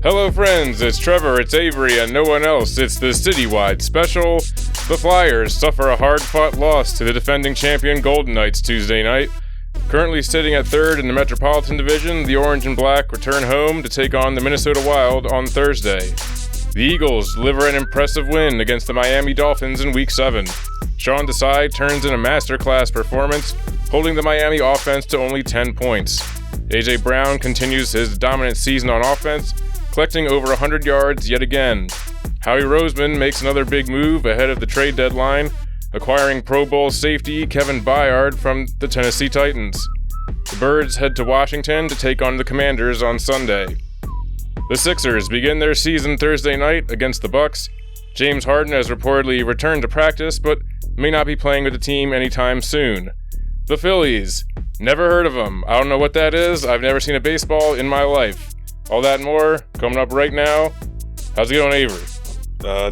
Hello friends, it's Trevor, it's Avery, and no one else. It's the citywide special. The Flyers suffer a hard-fought loss to the defending champion Golden Knights Tuesday night. Currently sitting at third in the Metropolitan Division, the Orange and Black return home to take on the Minnesota Wild on Thursday. The Eagles deliver an impressive win against the Miami Dolphins in Week 7. Sean Desai turns in a masterclass performance, holding the Miami offense to only 10 points. A.J. Brown continues his dominant season on offense, collecting over 100 yards yet again. Howie Roseman makes another big move ahead of the trade deadline, acquiring Pro Bowl safety Kevin Byard from the Tennessee Titans. The Birds head to Washington to take on the Commanders on Sunday. The Sixers begin their season Thursday night against the Bucks. James Harden has reportedly returned to practice, but may not be playing with the team anytime soon. The Phillies. Never heard of them. I don't know what that is. I've never seen a baseball in my life. All that and more coming up right now. How's it going, Avery?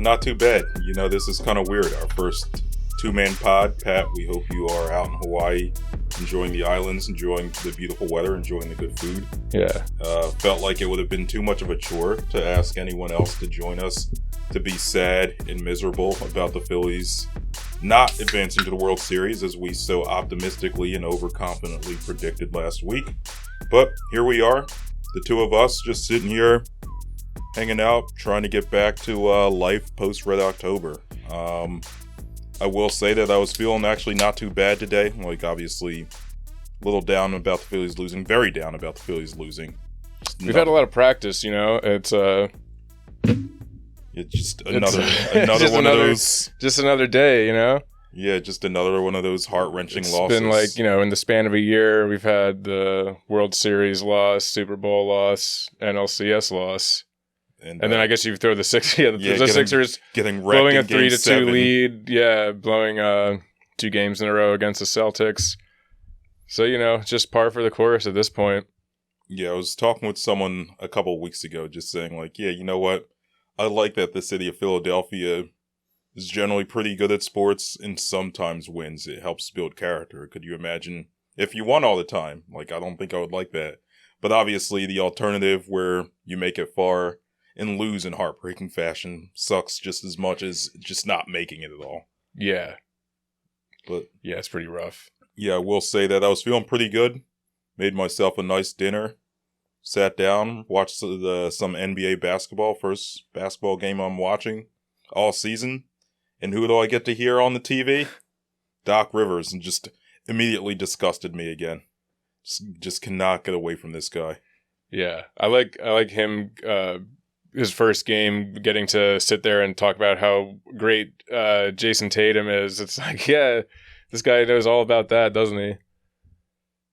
Not too bad. You know, this is kind of weird. Our first two-man pod. Pat, we hope you are out in Hawaii, enjoying the islands, enjoying the beautiful weather, enjoying the good food. Yeah. Felt like it would have been too much of a chore to ask anyone else to join us to be sad and miserable about the Phillies not advancing to the World Series as we so optimistically and overconfidently predicted last week. But here we are, the two of us just sitting here, hanging out, trying to get back to life post-Red October. I will say that I was feeling actually not too bad today. Like, obviously, a little down about the Phillies losing. Very down about the Phillies losing. We've had a lot of practice, you know. It's just another one of those. Just another day, you know. Yeah, just another one of those heart-wrenching losses. It's been like, you know, in the span of a year, we've had the World Series loss, Super Bowl loss, NLCS loss. And then I guess you throw the Sixers getting blowing a in Game 3-2 7. lead. Yeah, blowing 2 games in a row against the Celtics. So, you know, just par for the course at this point. Yeah, I was talking with someone a couple weeks ago just saying, like, yeah, you know what? I like that the city of Philadelphia is generally pretty good at sports and sometimes wins. It helps build character. Could you imagine if you won all the time? Like, I don't think I would like that. But obviously the alternative where you make it far and lose in heartbreaking fashion sucks just as much as just not making it at all. Yeah. But yeah, it's pretty rough. Yeah, I will say that I was feeling pretty good. Made myself a nice dinner. Sat down, watched some NBA basketball. First basketball game I'm watching all season. And who do I get to hear on the TV? Doc Rivers, and just immediately disgusted me again. Just cannot get away from this guy. Yeah, I like him. His first game, getting to sit there and talk about how great Jason Tatum is. It's like, yeah, this guy knows all about that, doesn't he?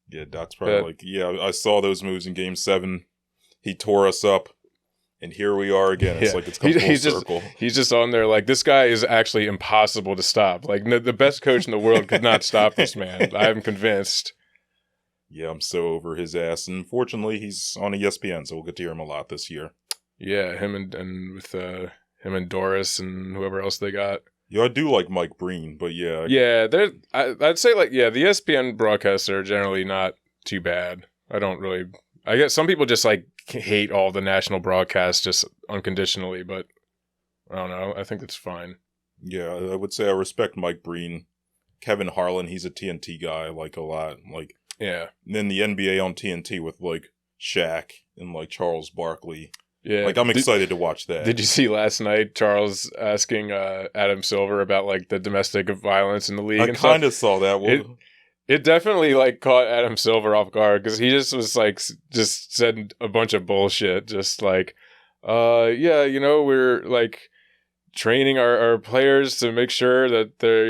Yeah, Doc's probably I saw those moves in Game 7. He tore us up, and here we are again. It's like it's come full circle. He's just on there like, this guy is actually impossible to stop. Like, the best coach in the world could not stop this man. I'm convinced. Yeah, I'm so over his ass. And fortunately, he's on ESPN, so we'll get to hear him a lot this year. Yeah, him and Doris and whoever else they got. Yeah, I do like Mike Breen, but yeah. Yeah, I'd say, like, yeah, the ESPN broadcasts are generally not too bad. I guess some people just, like, hate all the national broadcasts just unconditionally, but I don't know. I think it's fine. Yeah, I would say I respect Mike Breen. Kevin Harlan, he's a TNT guy I like a lot. Like, yeah. And then the NBA on TNT with, like, Shaq and, like, Charles Barkley. Yeah, like, I'm excited to watch that. Did you see last night Charles asking Adam Silver about, like, the domestic violence in the league? I kind of saw that. It definitely, like, caught Adam Silver off guard because he just was, like, just said a bunch of bullshit. Just like, yeah, you know, we're, like, training our players to make sure that they,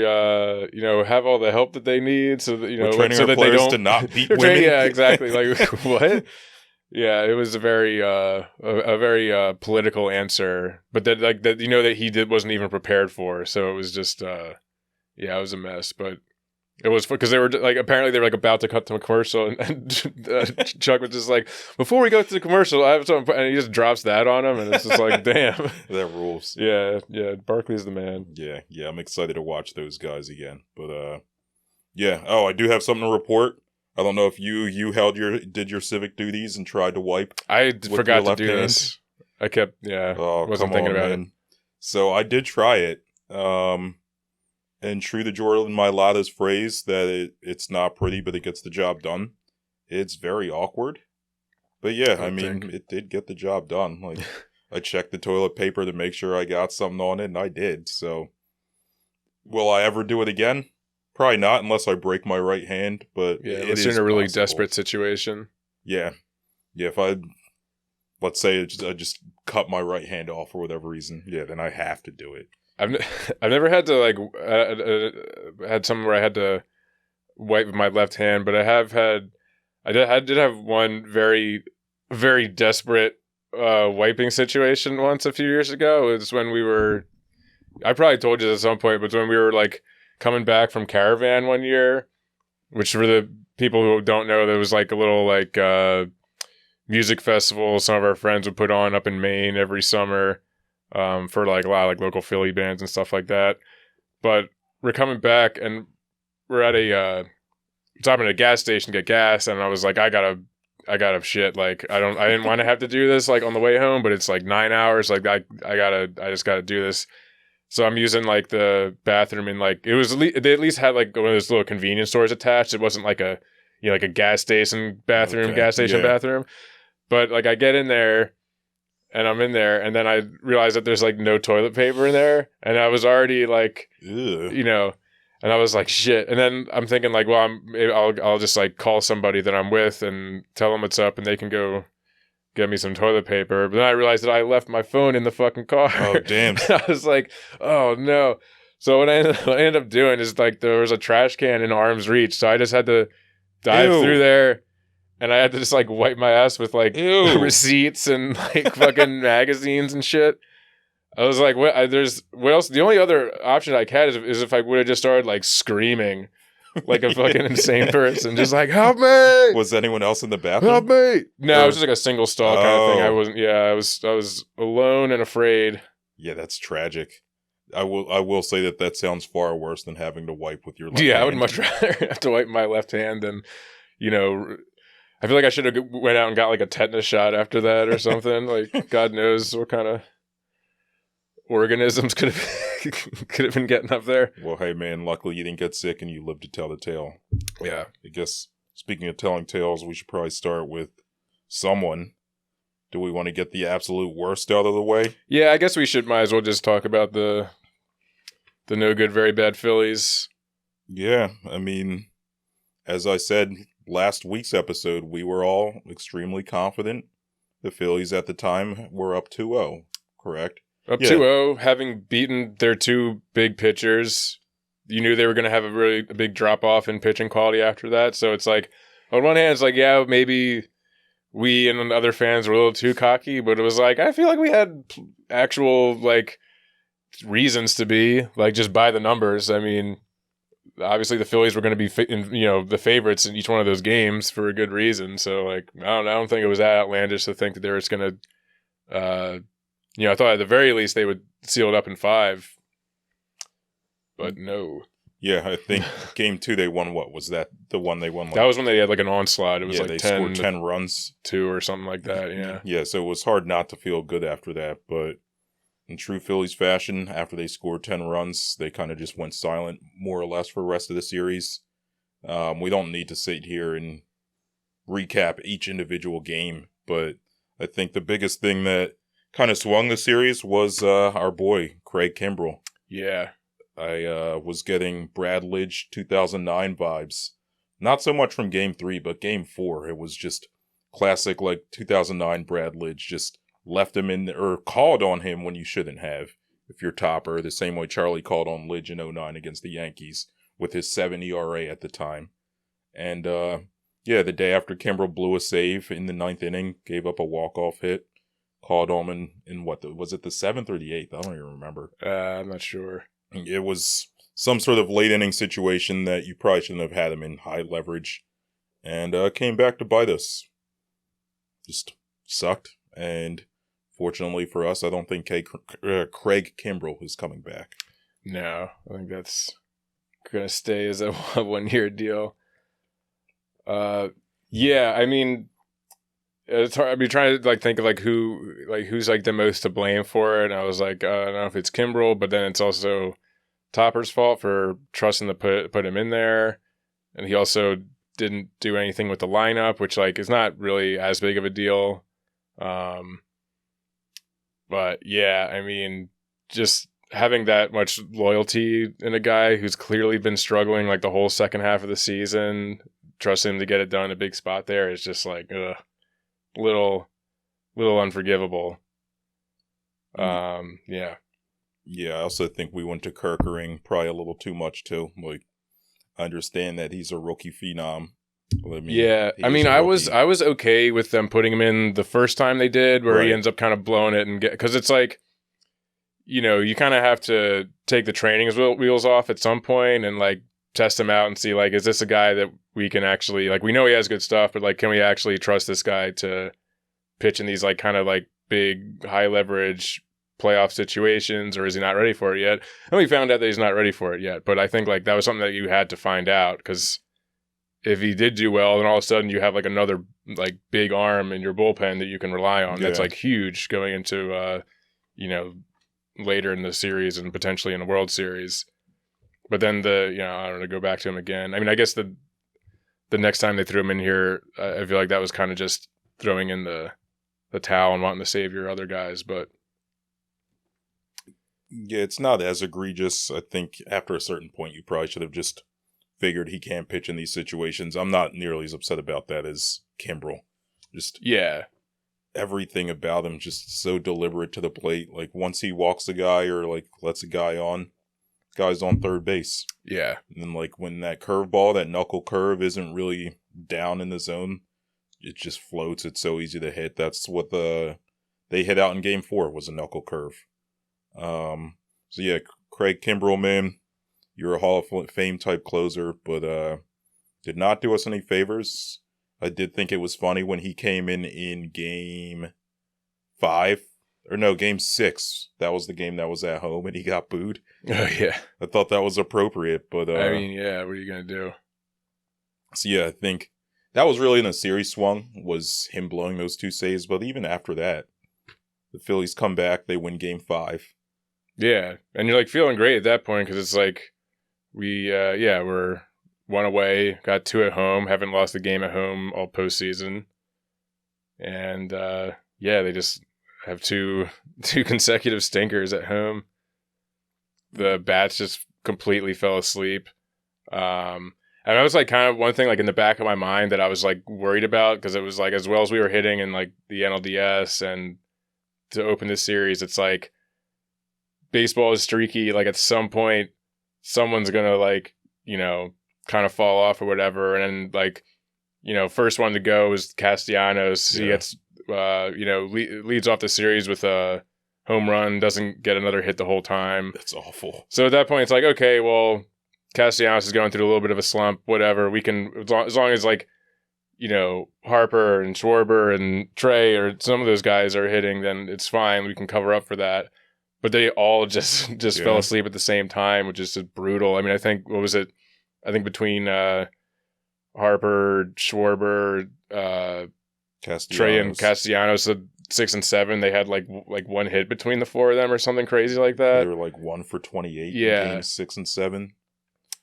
you know, have all the help that they need so that, you know, we're training so our that players they don't to not beat women. Yeah, exactly. Like, what? Yeah, it was a very political answer, but that you know that he wasn't even prepared for. So it was just yeah, it was a mess. But it was because they were like apparently they were like about to cut to a commercial, and Chuck was just like, before we go to the commercial, I have something, and he just drops that on him, and it's just like, damn, that rules. Yeah, Barkley's the man. Yeah, I'm excited to watch those guys again. But yeah. Oh, I do have something to report. I don't know if you did your civic duties and tried to wipe. I forgot to do this. I kept, wasn't thinking about it. So I did try it. And true to Jordan Mailata's phrase that it's not pretty, but it gets the job done. It's very awkward. But yeah, I mean, it did get the job done. Like, I checked the toilet paper to make sure I got something on it, and I did. So, will I ever do it again? Probably not, unless I break my right hand. But yeah, unless you're in a really desperate situation. Yeah, if let's say I just cut my right hand off for whatever reason, yeah, then I have to do it. I've never had to had something where I had to wipe with my left hand, but I did have one very, very desperate wiping situation once a few years ago. It was when I probably told you this at some point, but it's when we were like coming back from Caravan one year, which for the people who don't know, there was like a little like music festival some of our friends would put on up in Maine every summer. For like a lot of like local Philly bands and stuff like that. But we're coming back and we're at stopping at a gas station to get gas, and I was like, I gotta shit. Like I didn't want to have to do this like on the way home, but it's like 9 hours. Like I just gotta do this. So I'm using like the bathroom and like they at least had like one of those little convenience stores attached. It wasn't like a like a gas station bathroom, bathroom. But like I get in there. And I'm in there, and then I realized that there's like no toilet paper in there, and I was already like, and I was like, shit. And then I'm thinking like, well, I'll just like call somebody that I'm with and tell them what's up, and they can go get me some toilet paper. But then I realized that I left my phone in the fucking car. Oh damn! I was like, oh no. So what I ended up doing is like there was a trash can in arm's reach, so I just had to dive through there. And I had to just like wipe my ass with like receipts and like fucking magazines and shit. I was like, what else? The only other option I had is if I would have just started like screaming like a fucking insane person, just like, help me. Was anyone else in the bathroom? Help me. No, it was just like a single stall kind of thing. I was alone and afraid. Yeah, that's tragic. I will say that sounds far worse than having to wipe with your left hand. Yeah, I would much rather have to wipe my left hand than, I feel like I should have went out and got like a tetanus shot after that or something. Like, God knows what kind of organisms could have been getting up there. Well, hey man, luckily you didn't get sick and you lived to tell the tale. Yeah. I guess speaking of telling tales, we should probably start with someone. Do we want to get the absolute worst out of the way? Yeah, I guess we might as well just talk about the no good, very bad Phillies. Yeah, I mean, as I said last week's episode, we were all extremely confident. The Phillies at the time were up 2-0, correct? Up 2-0, having beaten their two big pitchers. You knew they were going to have a big drop-off in pitching quality after that. So it's like, on one hand, it's like, yeah, maybe we and other fans were a little too cocky, but it was like, I feel like we had actual, like, reasons to be, like, just by the numbers. I mean, obviously the Phillies were going to be the favorites in each one of those games for a good reason. So like I don't think it was that outlandish to think that they were just going to I thought at the very least they would seal it up in 5, but no. Yeah, I think game 2 they won. What was that? The one they won? That was when they had like an onslaught. It was like they scored 10 runs, 2 or something like that. Yeah. Yeah, so it was hard not to feel good after that, but in true Phillies fashion, after they scored 10 runs, they kind of just went silent, more or less, for the rest of the series. We don't need to sit here and recap each individual game, but I think the biggest thing that kind of swung the series was our boy, Craig Kimbrell. Yeah. I was getting Brad Lidge 2009 vibes. Not so much from Game 3, but Game 4. It was just classic, like, 2009 Brad Lidge, just left him in or called on him when you shouldn't have. If you're Topper, the same way Charlie called on Lidge in 2009 against the Yankees with his 7 ERA at the time. And the day after Kimbrell blew a save in the 9th inning, gave up a walk-off hit, called on him in what, was it the 7th or the 8th? I don't even remember. I'm not sure. It was some sort of late inning situation that you probably shouldn't have had him in high leverage, and came back to bite us. Just sucked, and fortunately for us, I don't think Craig Kimbrell is coming back. No, I think that's going to stay as a 1-year deal. Yeah, I mean, it's hard. I've been trying to think of who's the most to blame for it. And I was like, I don't know if it's Kimbrel, but then it's also Topper's fault for trusting to put him in there, and he also didn't do anything with the lineup, which is not really as big of a deal. But yeah, I mean, just having that much loyalty in a guy who's clearly been struggling the whole second half of the season, trusting him to get it done in a big spot there is just little unforgivable. Yeah. Yeah, I also think we went to Kerkering probably a little too much too. I understand that he's a rookie phenom. I was okay with them putting him in the first time they did, where he ends up kind of blowing it because it's you kind of have to take the training wheels off at some point and test him out and see is this a guy that we can actually we know he has good stuff, but can we actually trust this guy to pitch in these big high leverage playoff situations, or is he not ready for it yet? And we found out that he's not ready for it yet, but I think that was something that you had to find out, because if he did do well, then all of a sudden you have another big arm in your bullpen that you can rely on. That's huge going into later in the series and potentially in the World Series. But then I don't know, go back to him again. I mean, I guess the next time they threw him in here, I feel that was kind of just throwing in the towel and wanting to save your other guys. But yeah, it's not as egregious. I think after a certain point, you probably should have just figured he can't pitch in these situations. I'm not nearly as upset about that as Kimbrel. Everything about him just so deliberate to the plate. Once he walks a guy or lets a guy on, guy's on third base. Yeah. And then when that curveball, that knuckle curve isn't really down in the zone, it just floats. It's so easy to hit. That's what they hit out in Game 4 was a knuckle curve. Craig Kimbrel, man, you're a Hall of Fame type closer, but did not do us any favors. I did think it was funny when he came in Game 5. Or no, Game 6. That was the game that was at home, and he got booed. Oh, yeah. I thought that was appropriate, but... what are you going to do? So, I think that was really in the series swung, was him blowing those 2 saves, but even after that, the Phillies come back, they win Game 5. Yeah, and you're feeling great at that point, because it's we're 1 away, got 2 at home, haven't lost a game at home all postseason. And, they just have two consecutive stinkers at home. The bats just completely fell asleep. And that was kind of one thing in the back of my mind that I was worried about, because it was as well as we were hitting in the NLDS and to open this series, it's baseball is streaky. At some point, someone's gonna kind of fall off or whatever, and then first one to go is Castellanos. He gets leads off the series with a home run, doesn't get another hit the whole time. That's awful. So at that point, it's okay, well, Castellanos is going through a little bit of a slump. Whatever, we can, as long as Harper and Schwarber and Trey or some of those guys are hitting, then it's fine. We can cover up for that. But they all just fell asleep at the same time, which is just brutal. I mean, I think between Harper, Schwarber, Trey and Castellanos, 6 and 7, they had one hit between the 4 of them or something crazy like that. They were 1 for 28 in games 6 and 7.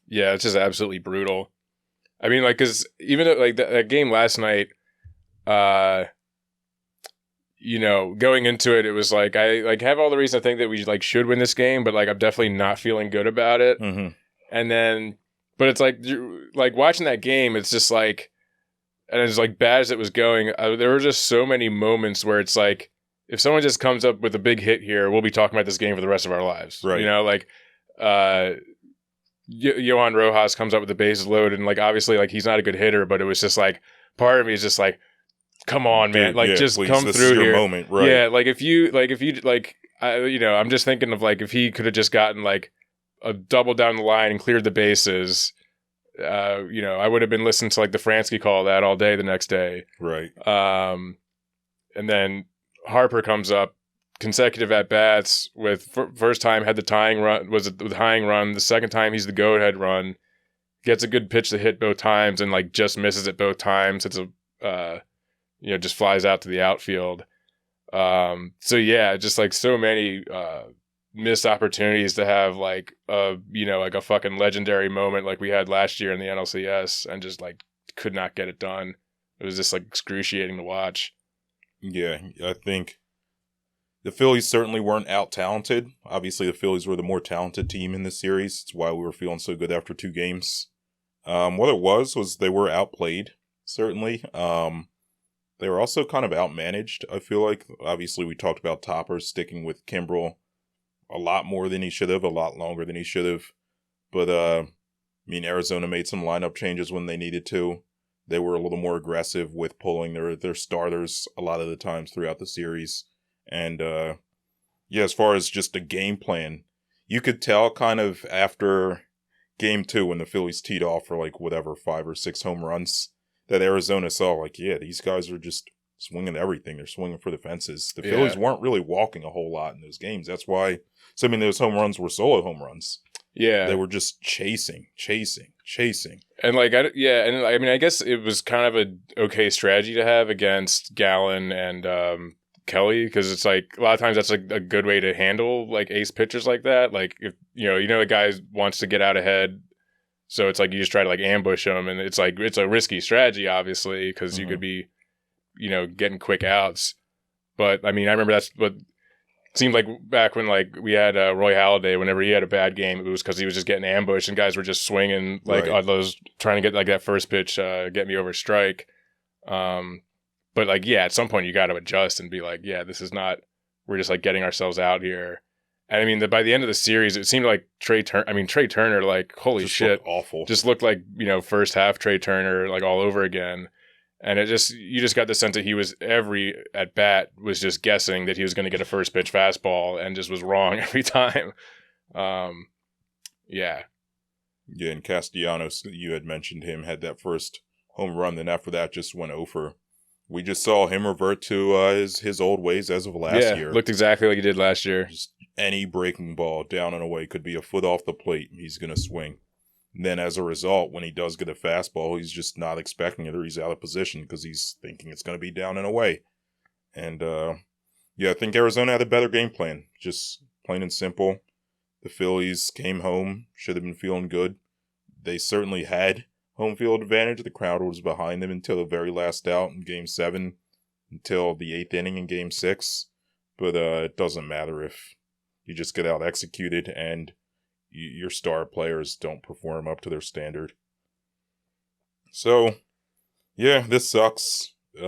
Yeah, it's just absolutely brutal. I mean, because even that game last night, going into it, it was I have all the reason to think that we should win this game, but I'm definitely not feeling good about it. Mm-hmm. And then, but it's watching that game, it's just and it's bad as it was going, there were just so many moments where it's if someone just comes up with a big hit here, we'll be talking about this game for the rest of our lives. Right. Johan Rojas comes up with the bases loaded, and obviously he's not a good hitter, but it was just part of me is just come on, man, just please, come through here. Moment, right? Yeah, if you I'm just thinking of if he could have just gotten a double down the line and cleared the bases, I would have been listening to the Fransky call that all day the next day. Right. And then Harper comes up, consecutive at bats with first time had the tying run, was it the tying run? The second time he's the go-ahead run, gets a good pitch to hit both times and just misses it both times. It's a just flies out to the outfield. So yeah, just like so many missed opportunities to have like like a fucking legendary moment like we had last year in the NLCS, and just like could not get it done. It was just like excruciating to watch. Yeah, I think the Phillies certainly weren't out-talented. Obviously, the Phillies were the more talented team in this series. It's why we were feeling so good after 2 games. What it was they were outplayed, certainly. They were also kind of outmanaged, I feel like. Obviously, we talked about Topper sticking with Kimbrel a lot more than he should have, a lot longer than he should have. But, Arizona made some lineup changes when they needed to. They were a little more aggressive with pulling their starters a lot of the times throughout the series. And, as far as just a game plan, you could tell kind of after Game 2 when the Phillies teed off for 5 or 6 home runs, that Arizona saw these guys are just swinging everything. They're swinging for the fences. The Phillies weren't really walking a whole lot in those games. That's why those home runs were solo home runs. Yeah. They were just chasing. And I guess it was kind of a okay strategy to have against Gallen and Kelly, because it's like a lot of times that's like a good way to handle like ace pitchers like that. Like if the guy wants to get out ahead, so it's like you just try to like ambush him, and it's like it's a risky strategy obviously because you could be getting quick outs. But I remember that's what seemed like back when like we had Roy Halladay. Whenever he had a bad game, it was because he was just getting ambushed and guys were just swinging on those, trying to get like that first pitch, get me over strike. But at some point you got to adjust and be like, this is not, we're just like getting ourselves out here. And by the end of the series, it seemed like Trey Turner, like, holy shit, awful. Just looked like, first half Trey Turner, like all over again. And you just got the sense that he was every at bat was just guessing that he was going to get a first pitch fastball and just was wrong every time. Yeah, and Castellanos, you had mentioned him, had that first home run. Then after that, just went over. We just saw him revert to his old ways as of last year. Looked exactly like he did last year. Just any breaking ball down and away, could be a foot off the plate, he's going to swing. And then as a result, when he does get a fastball, he's just not expecting it, or he's out of position because he's thinking it's going to be down and away. And I think Arizona had a better game plan, just plain and simple. The Phillies came home, should have been feeling good. They certainly had home field advantage. The crowd was behind them until the very last out in Game 7, until the 8th inning in Game 6. But it doesn't matter if you just get out executed and your star players don't perform up to their standard. So, this sucks. I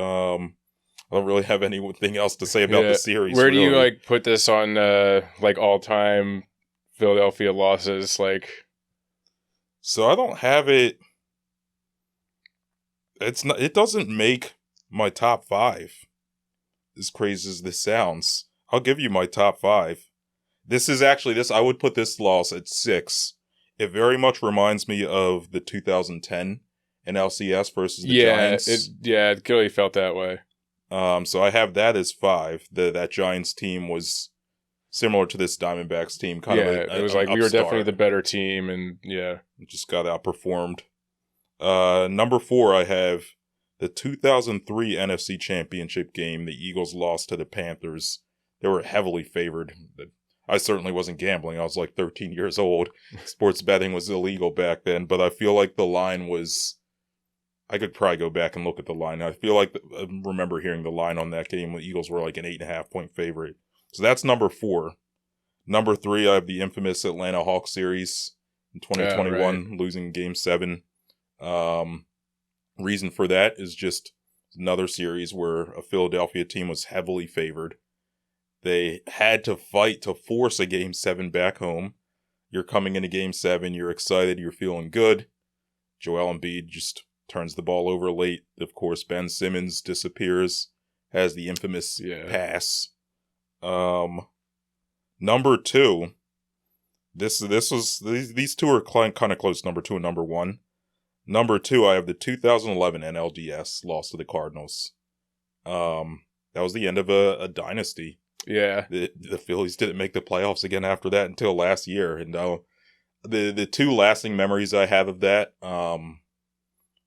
don't really have anything else to say about the series. Where do you put this on all-time Philadelphia losses? So I don't have it. It doesn't make my top 5. As crazy as this sounds, I'll give you my top 5. This is actually I would put this loss at 6. It very much reminds me of the 2010 NLCS versus the Giants. It clearly felt that way. So I have that as 5. That Giants team was similar to this Diamondbacks team. It was like we were definitely the better team, and just got outperformed. Number 4, I have the 2003 NFC Championship game. The Eagles lost to the Panthers. They were heavily favored. I certainly wasn't gambling. I was like 13 years old. Sports betting was illegal back then, but I feel like the line was... I could probably go back and look at the line. I feel like I remember hearing the line on that game. The Eagles were like an 8.5 point favorite. So that's number 4. Number 3, I have the infamous Atlanta Hawks series in 2021, losing Game 7. Reason for that is just another series where a Philadelphia team was heavily favored. They had to fight to force a Game 7 back home. You're coming into Game 7, you're excited, you're feeling good. Joel Embiid just turns the ball over late. Of course, Ben Simmons disappears, has the infamous pass. Number 2, these two are kind of close, number 2 and number 1. Number 2, I have the 2011 NLDS loss to the Cardinals. That was the end of a dynasty. Yeah. The Phillies didn't make the playoffs again after that until last year. And the 2 lasting memories I have of that,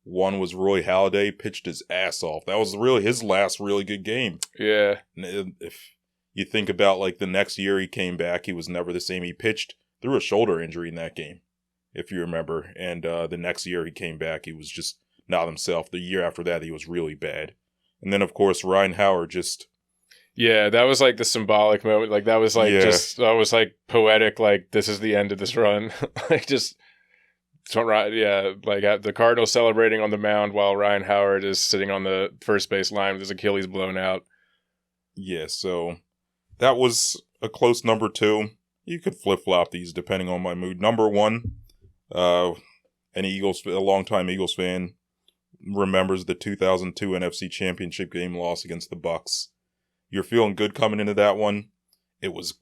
One was Roy Halladay, pitched his ass off. That was really his last really good game. Yeah. And if you think about, like, the next year he came back, he was never the same. He pitched through a shoulder injury in that game, if you remember. And the next year he came back, he was just not himself. The year after that, he was really bad. And then, of course, Ryan Howard just... Yeah, that was like the symbolic moment. Like, that was like that was like poetic. Like, this is the end of this run. Like, just... Yeah, like the Cardinals celebrating on the mound while Ryan Howard is sitting on the first base line with his Achilles blown out. Yeah, so that was a close number 2. You could flip-flop these depending on my mood. Number 1, a longtime Eagles fan remembers the 2002 NFC Championship game loss against the Bucks. You're feeling good coming into that one. It was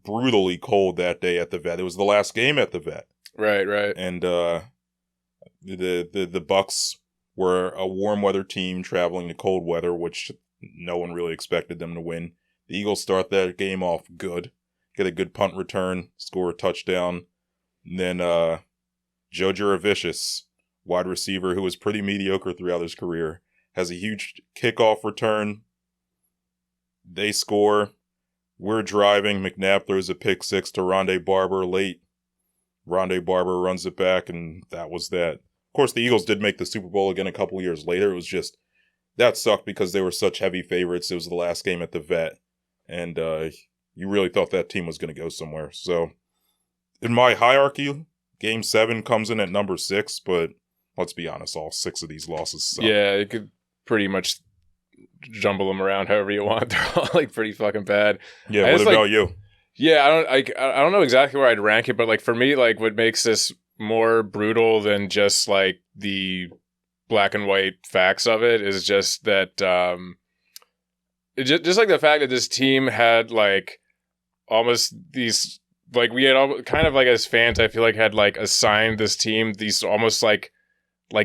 brutally cold that day at the Vet. It was the last game at the Vet. Right. And the Bucks were a warm weather team traveling to cold weather, which no one really expected them to win. The Eagles start that game off good, get a good punt return, score a touchdown. And then Joe Jurevicius, wide receiver who was pretty mediocre throughout his career, has a huge kickoff return. They score. We're driving. McNabb throws a pick 6 to Rondé Barber late. Rondé Barber runs it back, and that was that. Of course, the Eagles did make the Super Bowl again a couple years later. It was just, that sucked because they were such heavy favorites. It was the last game at the Vet, and you really thought that team was going to go somewhere. So, in my hierarchy, Game 7 comes in at number 6, but let's be honest, all 6 of these losses suck. Yeah, you could pretty much jumble them around however you want. They're all like pretty fucking bad. Yeah, what about you? Yeah, I don't know exactly where I'd rank it, but like for me, like what makes this more brutal than just like the black and white facts of it is just that just like the fact that this team had like almost these, like we had all kind of like as fans, I feel like had like assigned this team these almost like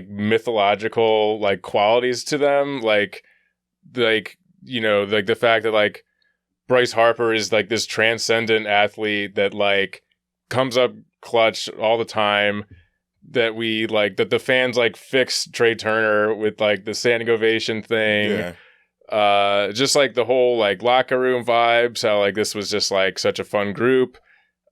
mythological like qualities to them, like you know, like the fact that like Bryce Harper is like this transcendent athlete that like comes up clutch all the time, that we like, that the fans like fix Trey Turner with like the standing ovation thing. Yeah. Just like the whole like locker room vibes, how like this was just like such a fun group.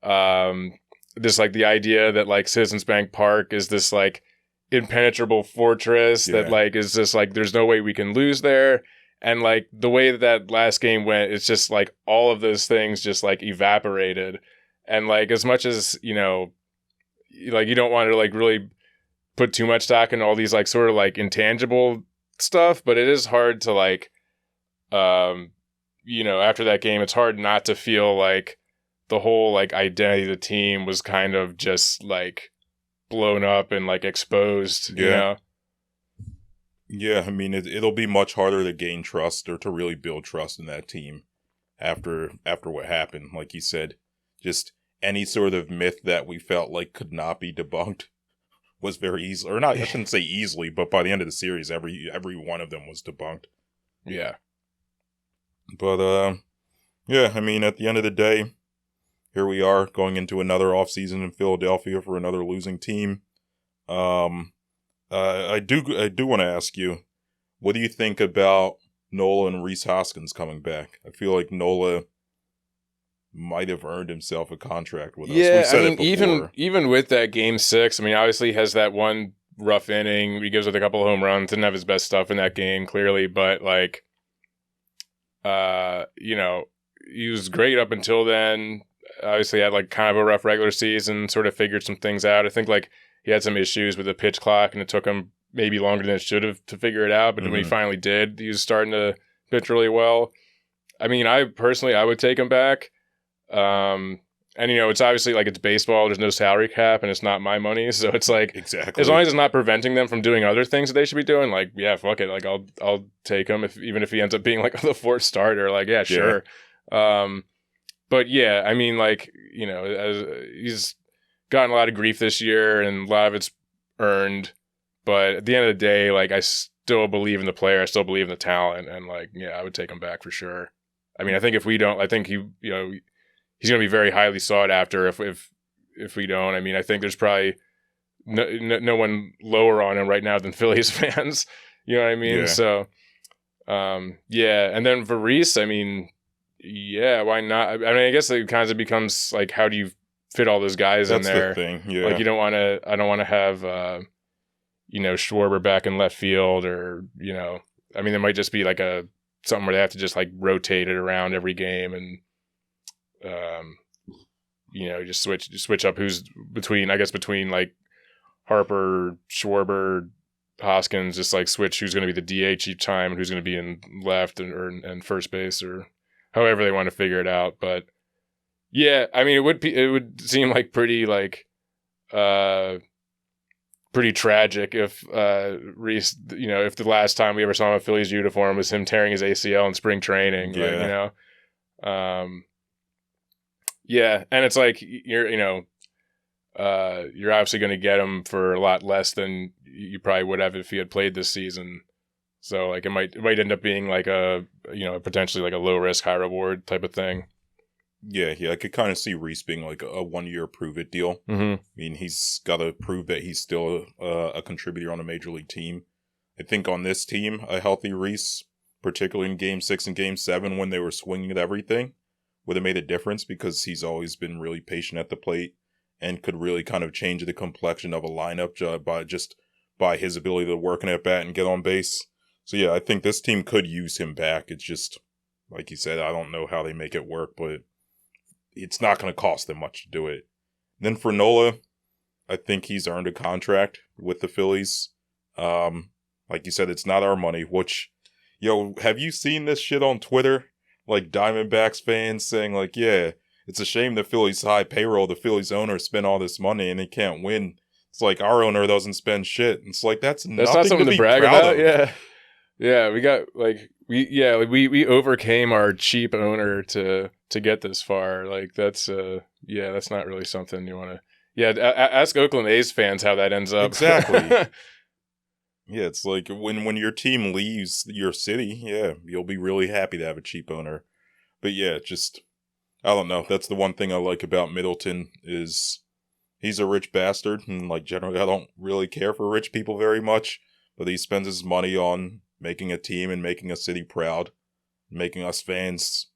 Just like the idea that like Citizens Bank Park is this like impenetrable fortress that like is just like there's no way we can lose there. And, like, the way that last game went, it's just, like, all of those things just, like, evaporated. And, like, as much as, you know, like, you don't want to, like, really put too much stock in all these, like, sort of, like, intangible stuff. But it is hard to, like, you know, after that game, it's hard not to feel like the whole, like, identity of the team was kind of just, like, blown up and, like, exposed, you know? Yeah, I mean, it'll be much harder to gain trust or to really build trust in that team after what happened. Like you said, just any sort of myth that we felt like could not be debunked was very easy, or not, I shouldn't say easily, but by the end of the series, every one of them was debunked. Yeah. But, yeah, I mean, at the end of the day, here we are going into another offseason in Philadelphia for another losing team. I do want to ask you, what do you think about Nola and Rhys Hoskins coming back? I feel like Nola might have earned himself a contract with us. Yeah, I mean, even with that Game 6, I mean, obviously he has that one rough inning. He gives up a couple of home runs. Didn't have his best stuff in that game, clearly, but like, you know, he was great up until then. Obviously had like kind of a rough regular season, sort of figured some things out. I think like he had some issues with the pitch clock, and it took him maybe longer than it should have to figure it out. But when he finally did, he was starting to pitch really well. I mean, I would take him back. And, you know, it's obviously like it's baseball. There's no salary cap, and it's not my money. So it's like, exactly, as long as it's not preventing them from doing other things that they should be doing, like, yeah, fuck it. Like, I'll take him even if he ends up being like the fourth starter. Like, yeah, sure. But yeah, I mean, like, you know, he's gotten a lot of grief this year, and a lot of it's earned. But at the end of the day, like, I still believe in the player. I still believe in the talent, and like, yeah, I would take him back for sure. I mean, I think if we don't, I think he's going to be very highly sought after if we don't. I mean, I think there's probably no one lower on him right now than Phillies fans. You know what I mean? Yeah. So, yeah. And then Varese, I mean, yeah, why not? I mean, I guess it kind of becomes like, how do you fit all those guys in there? That's the thing, yeah. Like, I don't want to have, Schwarber back in left field, or, I mean, there might just be like something where they have to just like rotate it around every game and, just switch up who's between like Harper, Schwarber, Hoskins, just like switch who's going to be the DH each time and who's going to be in left and first base, or however they want to figure it out. But yeah, I mean, it would seem like pretty tragic if Reese, if the last time we ever saw him in a Phillies uniform was him tearing his ACL in spring training. Yeah. Yeah, and it's like you're obviously going to get him for a lot less than you probably would have if he had played this season. So like it might end up being like potentially like a low risk, high reward type of thing. Yeah, I could kind of see Reese being like a 1 year prove it deal. Mm-hmm. I mean, he's got to prove that he's still a contributor on a major league team. I think on this team, a healthy Reese, particularly in Game 6 and Game 7 when they were swinging at everything, would have made a difference, because he's always been really patient at the plate and could really kind of change the complexion of a lineup by his ability to work an at bat and get on base. So yeah, I think this team could use him back. It's just, like you said, I don't know how they make it work, but it's not going to cost them much to do it. Then for Nola, I think he's earned a contract with the Phillies. Like you said, it's not our money, which, have you seen this shit on Twitter? Like Diamondbacks fans saying like, yeah, it's a shame the Phillies high payroll, the Phillies owner spent all this money and they can't win. It's like our owner doesn't spend shit. It's like that's not something to brag about. Yeah. Yeah, we got like we overcame our cheap owner to get this far. Like that's that's not really something you want to. Yeah, ask Oakland A's fans how that ends up. Exactly. Yeah, it's like when your team leaves your city, yeah, you'll be really happy to have a cheap owner. But yeah, just I don't know. That's the one thing I like about Middleton is he's a rich bastard, and like generally I don't really care for rich people very much, but he spends his money on making a team and making a city proud, making us fans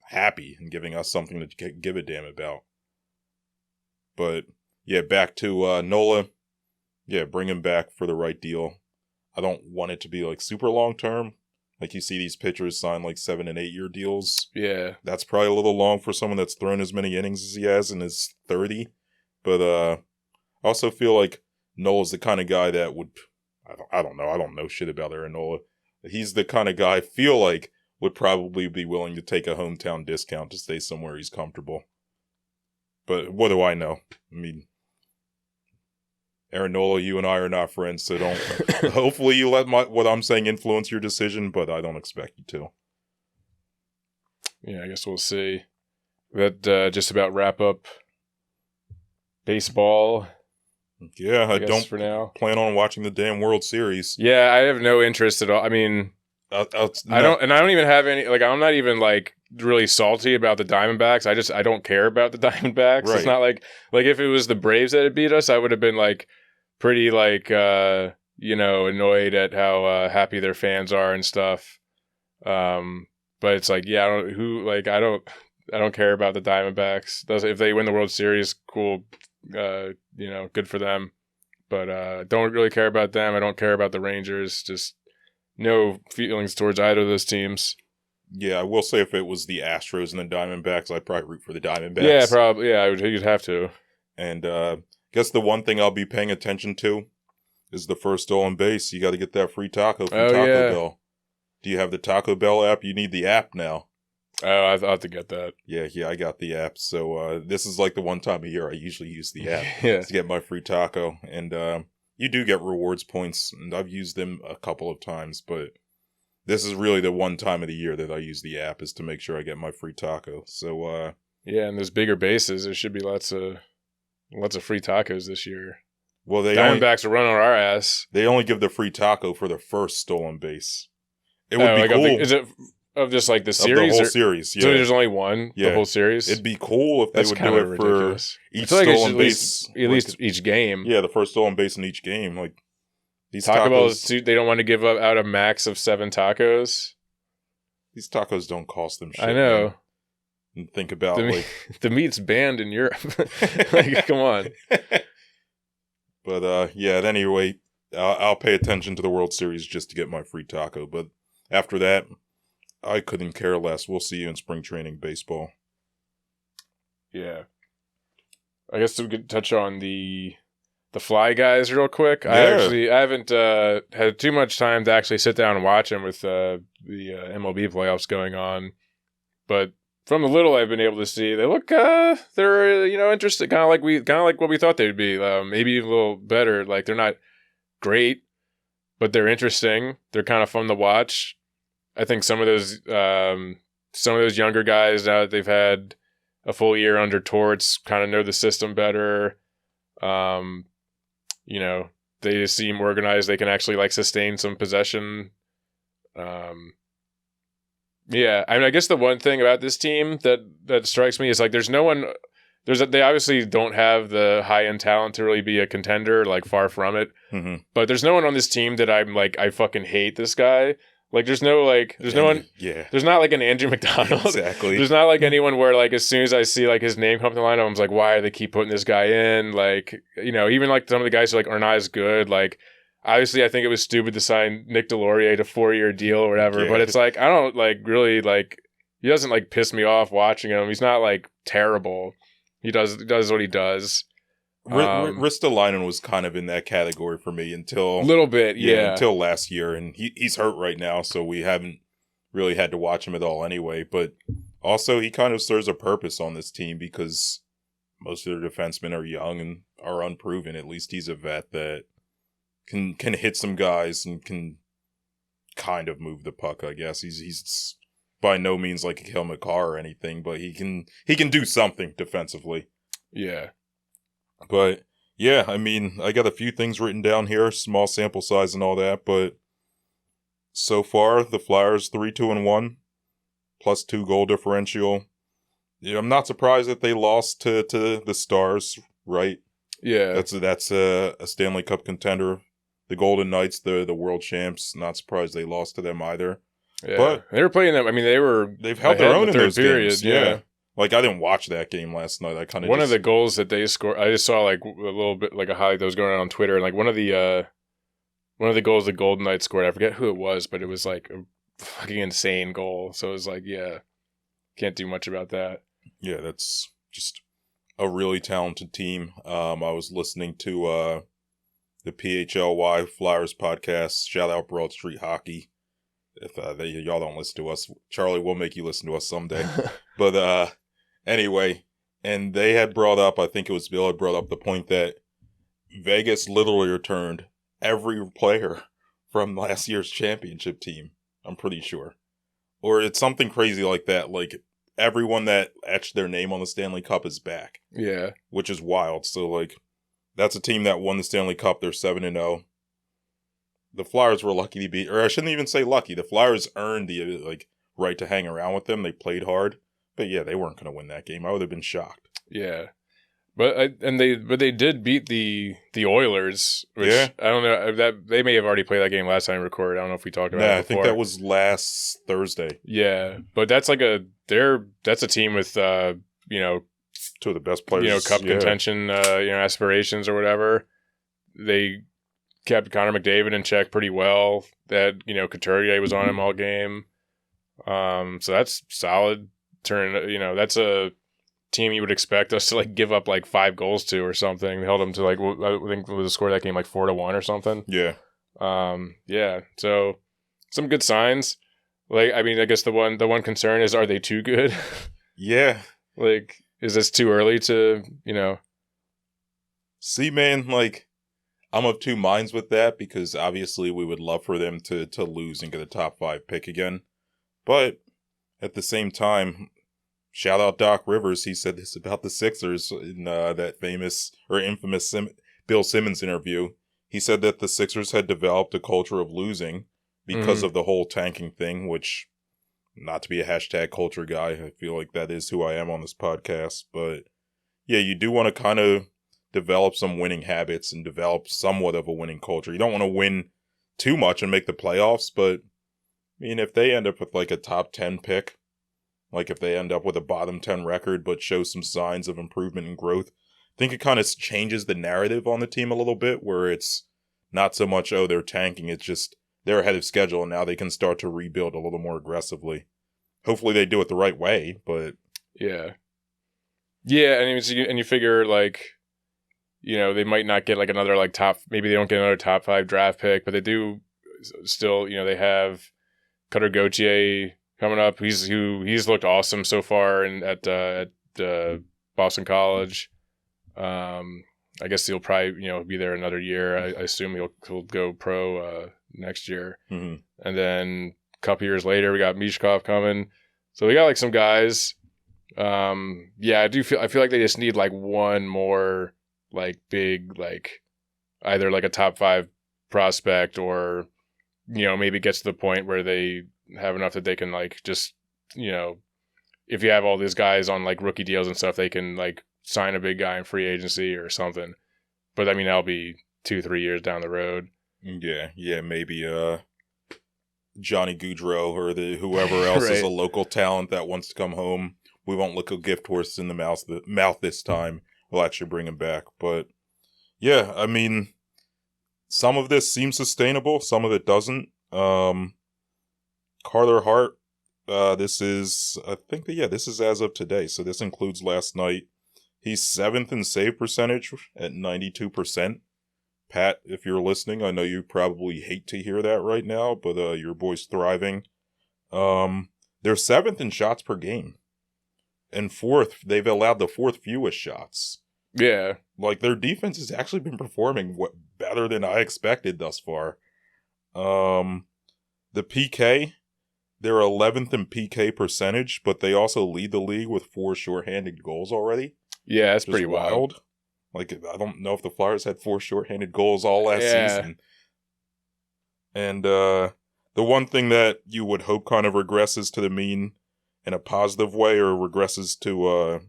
happy and giving us something to give a damn about. But yeah, back to Nola. Yeah, bring him back for the right deal. I don't want it to be like super long term. Like you see these pitchers sign like 7 and 8 year deals. Yeah. That's probably a little long for someone that's thrown as many innings as he has and is 30. But I also feel like Nola's the kind of guy that would, I don't know. I don't know shit about Aaron Nola. He's the kind of guy I feel like would probably be willing to take a hometown discount to stay somewhere he's comfortable. But what do I know? I mean, Aaron Nola, you and I are not friends, so don't. Hopefully, you let what I'm saying influence your decision, but I don't expect you to. Yeah, I guess we'll see. That just about wrap up baseball. Yeah, I don't for now plan on watching the damn World Series. Yeah, I have no interest at all. I mean, I don't even have any. Like, I'm not even like really salty about the Diamondbacks. I don't care about the Diamondbacks. Right. It's not like if it was the Braves that had beat us, I would have been like pretty like annoyed at how happy their fans are and stuff. But it's like, yeah, I don't care about the Diamondbacks. If they win the World Series, cool. Good for them. But don't really care about them. I don't care about the Rangers. Just no feelings towards either of those teams. Yeah, I will say if it was the Astros and the Diamondbacks, I'd probably root for the Diamondbacks. Yeah, probably. Yeah, you'd have to. And I guess the one thing I'll be paying attention to is the first stolen base. You got to get that free taco from Taco Bell. Do you have the Taco Bell app? You need the app now. Oh, I have to get that. Yeah, I got the app. So this is like the one time a year I usually use the app to get my free taco. And you do get rewards points, and I've used them a couple of times, but this is really the one time of the year that I use the app is to make sure I get my free taco. So yeah, and there's bigger bases. There should be lots of free tacos this year. Well, Diamondbacks are running on our ass. They only give the free taco for the first stolen base. It would be cool. Of just like the Of series? the whole series, yeah. So there's only one, Yeah. the whole series? It'd be cool if they That's would kind do of it ridiculous. for each I feel like it's stolen base. at least each game. Yeah, the first stolen base in each game. Like, these Taco Bell, tacos, they don't want to give up out a max of 7 tacos. these tacos don't cost them shit. I know. Man. And think about, the meat's banned in Europe. Like, come on. But, yeah, at any rate, I'll pay attention to the World Series just to get my free taco. But after that, I couldn't care less. We'll see you in spring training baseball. Yeah. I guess we could touch on the Fly guys real quick. Yeah. I haven't had too much time to actually sit down and watch them with the MLB playoffs going on. But from the little I've been able to see, they look they're interesting, kind of like what we thought they'd be. Maybe even a little better. Like, they're not great, but they're interesting. They're kind of fun to watch. I think some of those younger guys, now that they've had a full year under Torts, kind of know the system better. They just seem organized. They can actually like sustain some possession. Yeah, I mean, I guess the one thing about this team that strikes me is like there's no one. They obviously don't have the high end talent to really be a contender. Like, far from it. Mm-hmm. But there's no one on this team that I'm like, I fucking hate this guy. Like, there's no one. Yeah. There's not like an Andrew McDonald. Exactly. There's not like anyone where like as soon as I see like his name come to the lineup, I'm just like, why do they keep putting this guy in? Like, even like some of the guys who like are not as good. Like, obviously, I think it was stupid to sign Nick Delorier to 4-year deal or whatever. Yeah. But it's like, I don't like really like, he doesn't like piss me off watching him. He's not like terrible. He does what he does. Ristolainen was kind of in that category for me until a little bit, yeah. Until last year, and he's hurt right now, so we haven't really had to watch him at all anyway. But also, he kind of serves a purpose on this team because most of their defensemen are young and are unproven. At least he's a vet that can hit some guys and can kind of move the puck. I guess he's by no means like a Kale McCarr or anything, but he can do something defensively. Yeah. But, yeah, I mean, I got a few things written down here, small sample size and all that, but so far, the Flyers 3-2-1, +2 goal differential. Yeah, I'm not surprised that they lost to the Stars, right? Yeah. That's a Stanley Cup contender. The Golden Knights, the world champs, not surprised they lost to them either. Yeah. But they were playing them. I mean, they've held their own in those period, games. Yeah. Like, I didn't watch that game last night. I kind of one of the goals that they scored, I just saw like a little bit like a highlight that was going on Twitter, and like one of the goals the Golden Knights scored, I forget who it was, but it was like a fucking insane goal. So it was like, yeah, can't do much about that. Yeah, that's just a really talented team. I was listening to the PHLY Flyers podcast. Shout out Broad Street Hockey. If y'all don't listen to us, Charlie will make you listen to us someday. But anyway, and they had brought up, I think it was Bill had brought up the point that Vegas literally returned every player from last year's championship team, I'm pretty sure. Or it's something crazy like that. Like, everyone that etched their name on the Stanley Cup is back. Yeah. Which is wild. So, like, that's a team that won the Stanley Cup. They're 7-0. The Flyers were lucky to be, or I shouldn't even say lucky. The Flyers earned the right to hang around with them. They played hard, but yeah, they weren't going to win that game. I would have been shocked. Yeah, but they did beat the Oilers. Which, yeah, I don't know that they may have already played that game last time we recorded. I don't know if we talked about it before. I think that was last Thursday. Yeah, but that's like that's a team with two of the best players, cup contention, aspirations or whatever. They kept Connor McDavid in check pretty well. That Couturier was on him all game, so that's solid. That's a team you would expect us to like give up like 5 goals to or something. They held them to like I think the score of that game like 4-1 or something. Yeah, yeah. So some good signs. Like, I mean, I guess the one concern is, are they too good? Yeah. Like, is this too early to See, man, like, I'm of two minds with that because obviously we would love for them to lose and get a top 5 pick again. But at the same time, shout out Doc Rivers. He said this about the Sixers in that famous or infamous Bill Simmons interview. He said that the Sixers had developed a culture of losing because of the whole tanking thing, which not to be a hashtag culture guy. I feel like that is who I am on this podcast. But yeah, you do want to kind of develop some winning habits and develop somewhat of a winning culture. You don't want to win too much and make the playoffs, but I mean, if they end up with like a top 10 pick, like if they end up with a bottom 10 record but show some signs of improvement and growth, I think it kind of changes the narrative on the team a little bit, where it's not so much, oh, they're tanking, it's just they're ahead of schedule and now they can start to rebuild a little more aggressively. Hopefully they do it the right way, but... Yeah, and you figure, like, you know, they might not get like another like maybe they don't get another top 5 draft pick, but they do still, you know, they have Cutter Gauthier coming up. He's looked awesome so far at Boston College. I guess he'll probably, you know, be there another year. I assume he'll go pro next year. Mm-hmm. And then a couple years later, we got Mishkov coming. So we got like some guys. I feel like they just need like one more like big, like either like a top 5 prospect, or, you know, maybe gets to the point where they have enough that they can like just, you know, if you have all these guys on like rookie deals and stuff, they can like sign a big guy in free agency or something. But I mean, that'll be 2-3 years down the road. Yeah, maybe Johnny Gaudreau or whoever else Right. is a local talent that wants to come home. We won't look a gift horse in the mouth this time. We'll actually bring him back. But yeah, I mean, some of this seems sustainable, some of it doesn't. Carter Hart, this is as of today, so this includes last night. He's 7th in save percentage at 92%. Pat, if you're listening, I know you probably hate to hear that right now, but your boy's thriving. They're 7th in shots per game. And 4th, they've allowed the 4th fewest shots. Yeah. Like, their defense has actually been performing better than I expected thus far. The PK, they're 11th in PK percentage, but they also lead the league with 4 shorthanded goals already. Yeah, that's pretty wild. Like, I don't know if the Flyers had 4 shorthanded goals all last season. And the one thing that you would hope kind of regresses to the mean in a positive way, or regresses to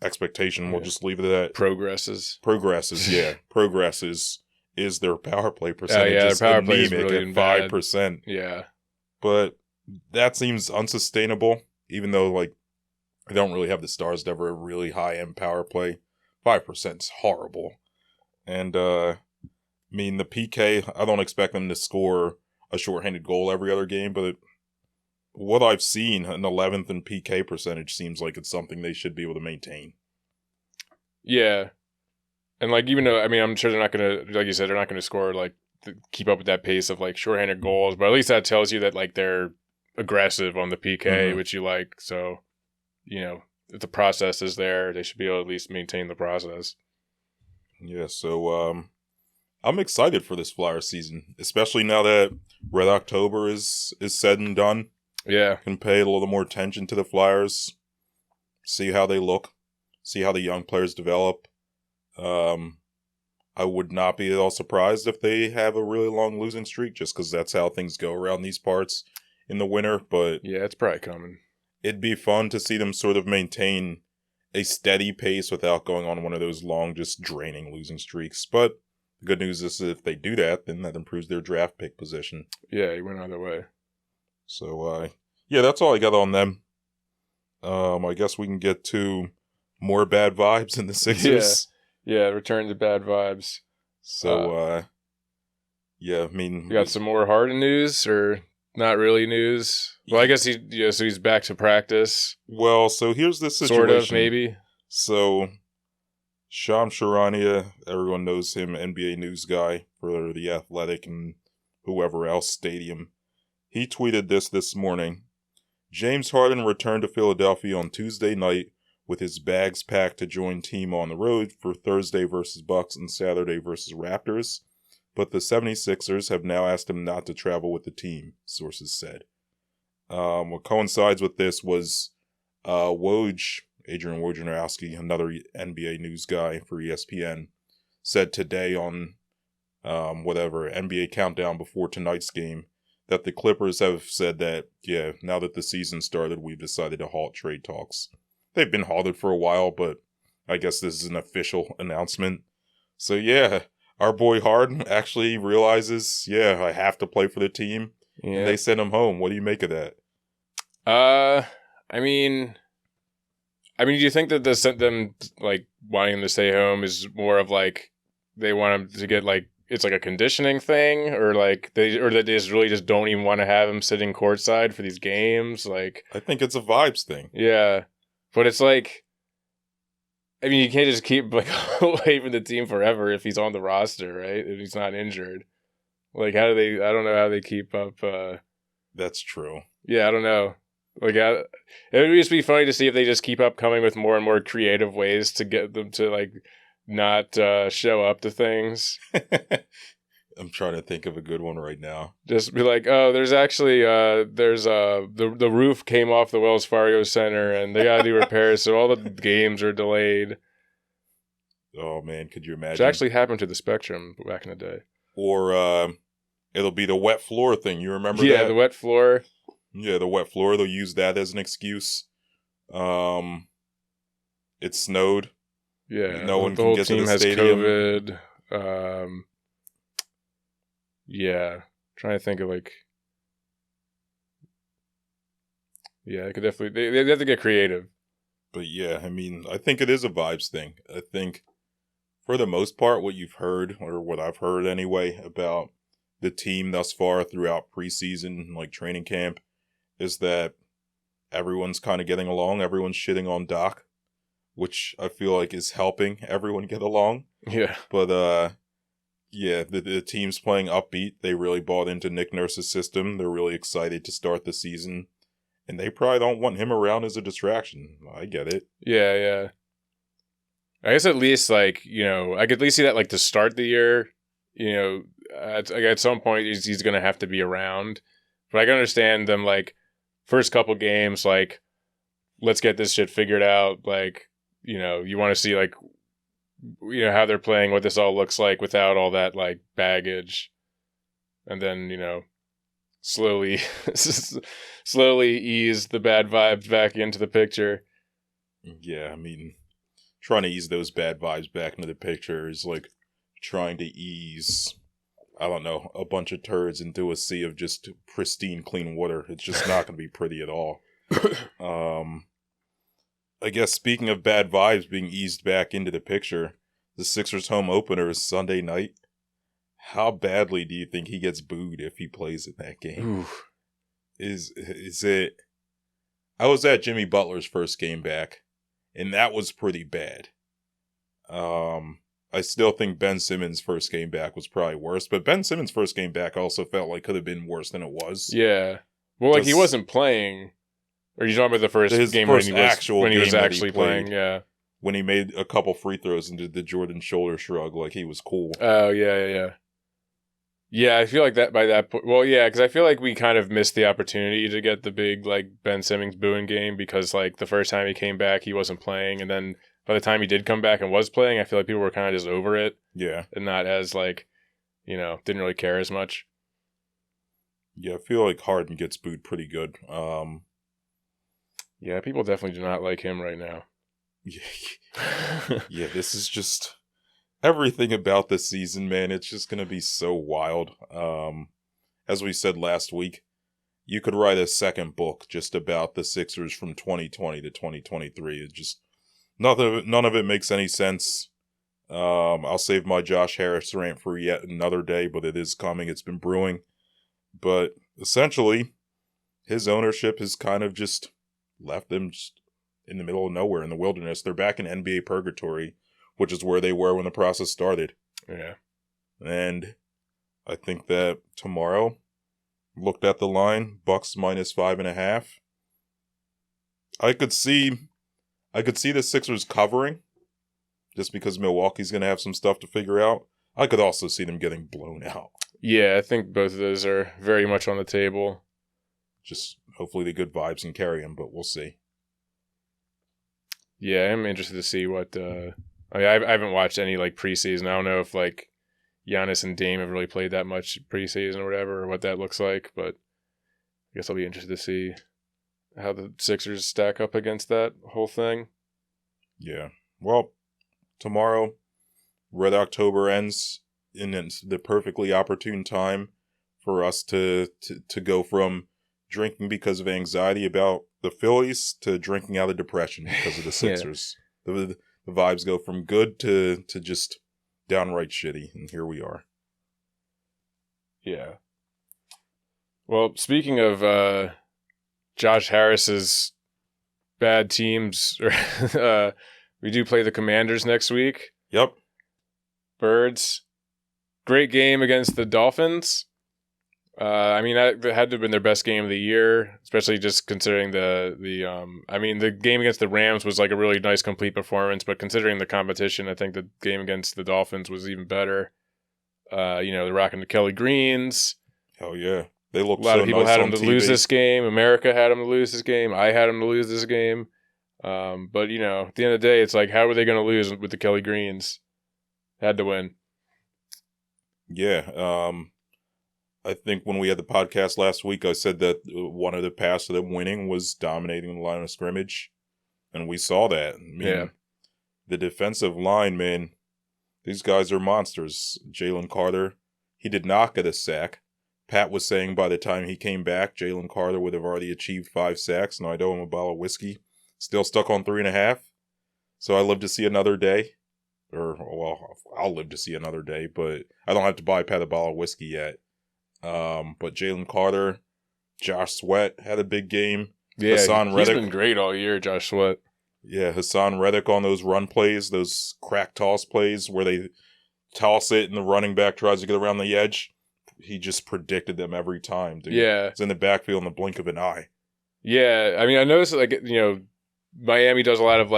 expectation, we'll just leave it at that. Progresses, yeah. Progresses is their power play percentage. Their power play is really at 5%. Yeah. But that seems unsustainable, even though, like, I don't really have the Stars to ever a really high-end power play. 5% is horrible. And, I mean, the PK, I don't expect them to score a shorthanded goal every other game, but what I've seen, an 11th in PK percentage seems like it's something they should be able to maintain. Yeah. And, like, even though, I mean, I'm sure they're not going to, like you said, they're not going to score, like, keep up with that pace of, like, shorthanded goals, but at least that tells you that, like, they're aggressive on the PK, which you like. So, you know, if the process is there, they should be able to at least maintain the process. Yeah, so I'm excited for this Flyers season, especially now that Red October is said and done. Yeah. Can pay a little more attention to the Flyers, see how they look, see how the young players develop. I would not be at all surprised if they have a really long losing streak, just because that's how things go around these parts in the winter. But yeah, it's probably coming. It'd be fun to see them sort of maintain a steady pace without going on one of those long, just draining losing streaks. But the good news is if they do that, then that improves their draft pick position. Yeah, he went either way. So, yeah, that's all I got on them. I guess we can get to more bad vibes in the Sixers. Yeah, return to bad vibes. So, yeah, I mean... We got some more Harden news, or not really news? Well, I guess so he's back to practice. Well, so here's the situation. Sort of, maybe. So, Shams Charania, everyone knows him, NBA news guy for The Athletic and whoever else, Stadium. He tweeted this morning. James Harden returned to Philadelphia on Tuesday night with his bags packed to join team on the road for Thursday versus Bucks and Saturday versus Raptors, but the 76ers have now asked him not to travel with the team, sources said. What coincides with this was Adrian Wojnarowski, another NBA news guy for ESPN, said today on NBA Countdown before tonight's game that the Clippers have said that, yeah, now that the season started, we've decided to halt trade talks. They've been halted for a while, but I guess this is an official announcement. So yeah, our boy Harden actually realizes, yeah, I have to play for the team. Yeah. And they send him home. What do you make of that? I mean, do you think that them like wanting him to stay home is more of like they want him to get like it's like a conditioning thing, or that they just really just don't even want to have him sitting courtside for these games? Like, I think it's a vibes thing. Yeah, but it's like, I mean, you can't just keep like away from the team forever if he's on the roster, right? If he's not injured. Like, how do they? I don't know how they keep up. That's true. Yeah, I don't know. Like, it would just be funny to see if they just keep up coming with more and more creative ways to get them to like not show up to things. I'm trying to think of a good one right now. Just be like, oh, there's actually the roof came off the Wells Fargo Center and they got to do repairs, so all the games are delayed. Oh man, could you imagine? Which actually happened to the Spectrum back in the day. Or it'll be the wet floor thing. You remember that? Yeah, the wet floor. Yeah, the wet floor. They'll use that as an excuse. It snowed. Yeah, no one can get to the stadium. The whole team has COVID. Yeah, trying to think of like. Yeah, I could definitely. They have to get creative. But yeah, I mean, I think it is a vibes thing. I think, for the most part, what you've heard, or what I've heard anyway, about the team thus far throughout preseason, like training camp, is that everyone's kind of getting along. Everyone's shitting on Doc, which I feel like is helping everyone get along. Yeah. But, yeah, the team's playing upbeat. They really bought into Nick Nurse's system. They're really excited to start the season. And they probably don't want him around as a distraction. I get it. Yeah, yeah. I guess at least, like, you know, I could at least see that, like, to start the year, you know, at some point he's going to have to be around. But I can understand them, like, first couple games, like, let's get this shit figured out. Like, you know, you want to see, like, you know, how they're playing, what this all looks like without all that, like, baggage. And then, you know, slowly ease the bad vibes back into the picture. Yeah, I mean, trying to ease those bad vibes back into the picture is like trying to ease, I don't know, a bunch of turds into a sea of just pristine, clean water. It's just not going to be pretty at all. I guess speaking of bad vibes being eased back into the picture, the Sixers home opener is Sunday night. How badly do you think he gets booed if he plays in that game? Oof. Is it... I was at Jimmy Butler's first game back, and that was pretty bad. I still think Ben Simmons' first game back was probably worse, but Ben Simmons' first game back also felt like could have been worse than it was. Yeah. Well, like, he wasn't playing. Or you talking about the first game when he was actually playing? Yeah. When he made a couple free throws and did the Jordan shoulder shrug, like he was cool. Oh, yeah. Yeah, I feel like that by that point. Well, yeah, because I feel like we kind of missed the opportunity to get the big, like, Ben Simmons booing game because, like, the first time he came back, he wasn't playing. And then by the time he did come back and was playing, I feel like people were kind of just over it. Yeah. And not as, like, you know, didn't really care as much. Yeah, I feel like Harden gets booed pretty good. Yeah, people definitely do not like him right now. Yeah, this is just... everything about this season, man, it's just going to be so wild. As we said last week, you could write a second book just about the Sixers from 2020 to 2023. It just, none of it makes any sense. I'll save my Josh Harris rant for yet another day, but it is coming. It's been brewing. But essentially, his ownership has kind of just left them just in the middle of nowhere in the wilderness. They're back in NBA purgatory, which is where they were when the process started. Yeah. And I think that tomorrow, looked at the line, Bucks minus 5.5. I could see the Sixers covering, just because Milwaukee's going to have some stuff to figure out. I could also see them getting blown out. Yeah, I think both of those are very much on the table. Just hopefully the good vibes can carry them, but we'll see. Yeah, I'm interested to see what... I mean, I haven't watched any, like, preseason. I don't know if, like, Giannis and Dame have really played that much preseason or whatever, or what that looks like. But I guess I'll be interested to see how the Sixers stack up against that whole thing. Yeah. Well, tomorrow, Red October ends, and it's the perfectly opportune time for us to go from drinking because of anxiety about the Phillies to drinking out of depression because of the Sixers. The vibes go from good to just downright shitty, and here we are. Yeah. Well, speaking of Josh Harris's bad teams, we do play the Commanders next week. Yep. Birds. Great game against the Dolphins. I mean, that had to have been their best game of the year, especially just considering the game against the Rams was like a really nice, complete performance, but considering the competition, I think the game against the Dolphins was even better. They're rocking the Kelly Greens. Hell yeah. They look a lot so of people nice had on them to TV. lose this game. America had them to lose this game. I had them to lose this game. But, at the end of the day, it's like, how were they going to lose with the Kelly Greens? Had to win. Yeah. I think when we had the podcast last week, I said that one of the paths to them winning was dominating the line of scrimmage. And we saw that. I mean, the defensive line, man, these guys are monsters. Jalen Carter, he did not get a sack. Pat was saying by the time he came back, Jalen Carter would have already achieved 5 sacks. And I owe him a bottle of whiskey. Still stuck on 3.5. So I live to see another day. I'll live to see another day, but I don't have to buy Pat a bottle of whiskey yet. But Jalen Carter, Josh Sweat had a big game. Yeah, Hassan he's Reddick, been great all year, Josh Sweat. Yeah, Hassan Reddick on those run plays, those crack toss plays where they toss it and the running back tries to get around the edge. He just predicted them every time, dude. Yeah. It's in the backfield in the blink of an eye. Yeah, I mean, I noticed, Miami does a lot of,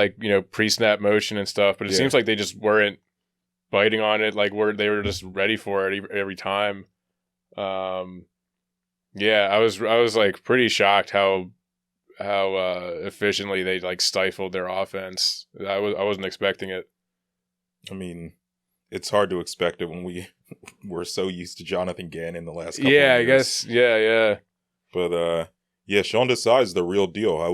pre-snap motion and stuff, but it seems like they just weren't biting on it, they were just ready for it every time. I was pretty shocked how efficiently they stifled their offense. I wasn't expecting it. I mean, it's hard to expect it when we're so used to Jonathan Gannon the last couple of years. years. I guess. Yeah. But Sean Desai is the real deal. I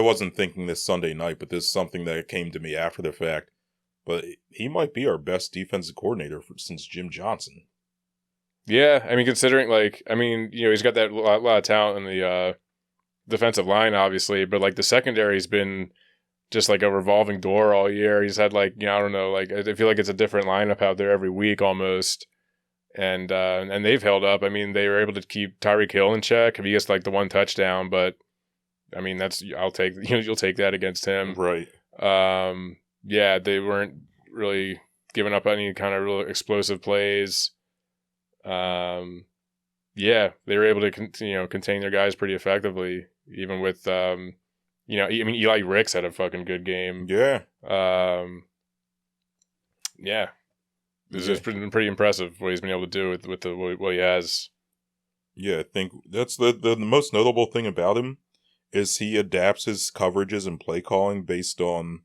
wasn't thinking this Sunday night, but this is something that came to me after the fact. But he might be our best defensive coordinator since Jim Johnson. Yeah, I mean, considering, he's got that lot of talent in the defensive line, obviously, but, the secondary's been just, a revolving door all year. He's had, I don't know, I feel like it's a different lineup out there every week almost, and they've held up. I mean, they were able to keep Tyreek Hill in check. He gets, the one touchdown, but, I mean, you'll take that against him. Right. They weren't really giving up any kind of real explosive plays. They were able to contain their guys pretty effectively, even with Eli Ricks had a fucking good game. It's been pretty impressive what he's been able to do with what he has. Yeah, I think that's the most notable thing about him is he adapts his coverages and play calling based on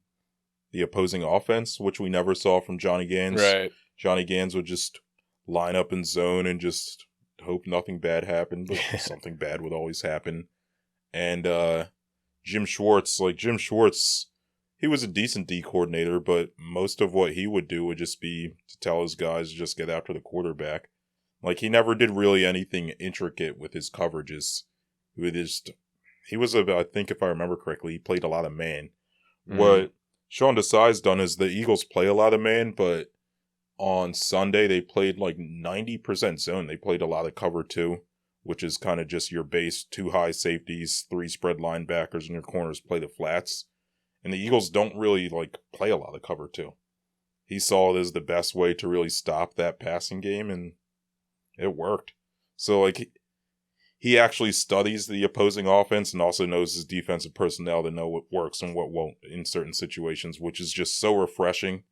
the opposing offense, which we never saw from Johnny Gans. Right. Johnny Gans would just line up in zone and just hope nothing bad happened, but something bad would always happen. And Jim Schwartz, he was a decent D coordinator, but most of what he would do would just be to tell his guys to just get after the quarterback. He never did really anything intricate with his coverages. He was I think if I remember correctly, he played a lot of man. Mm. What Sean Desai's done is the Eagles play a lot of man, but on Sunday, they played 90% zone. They played a lot of cover 2, which is kind of just your base 2 high safeties, 3 spread linebackers, and your corners play the flats. And the Eagles don't really play a lot of cover 2. He saw it as the best way to really stop that passing game, and it worked. So he actually studies the opposing offense and also knows his defensive personnel to know what works and what won't in certain situations, which is just so refreshing.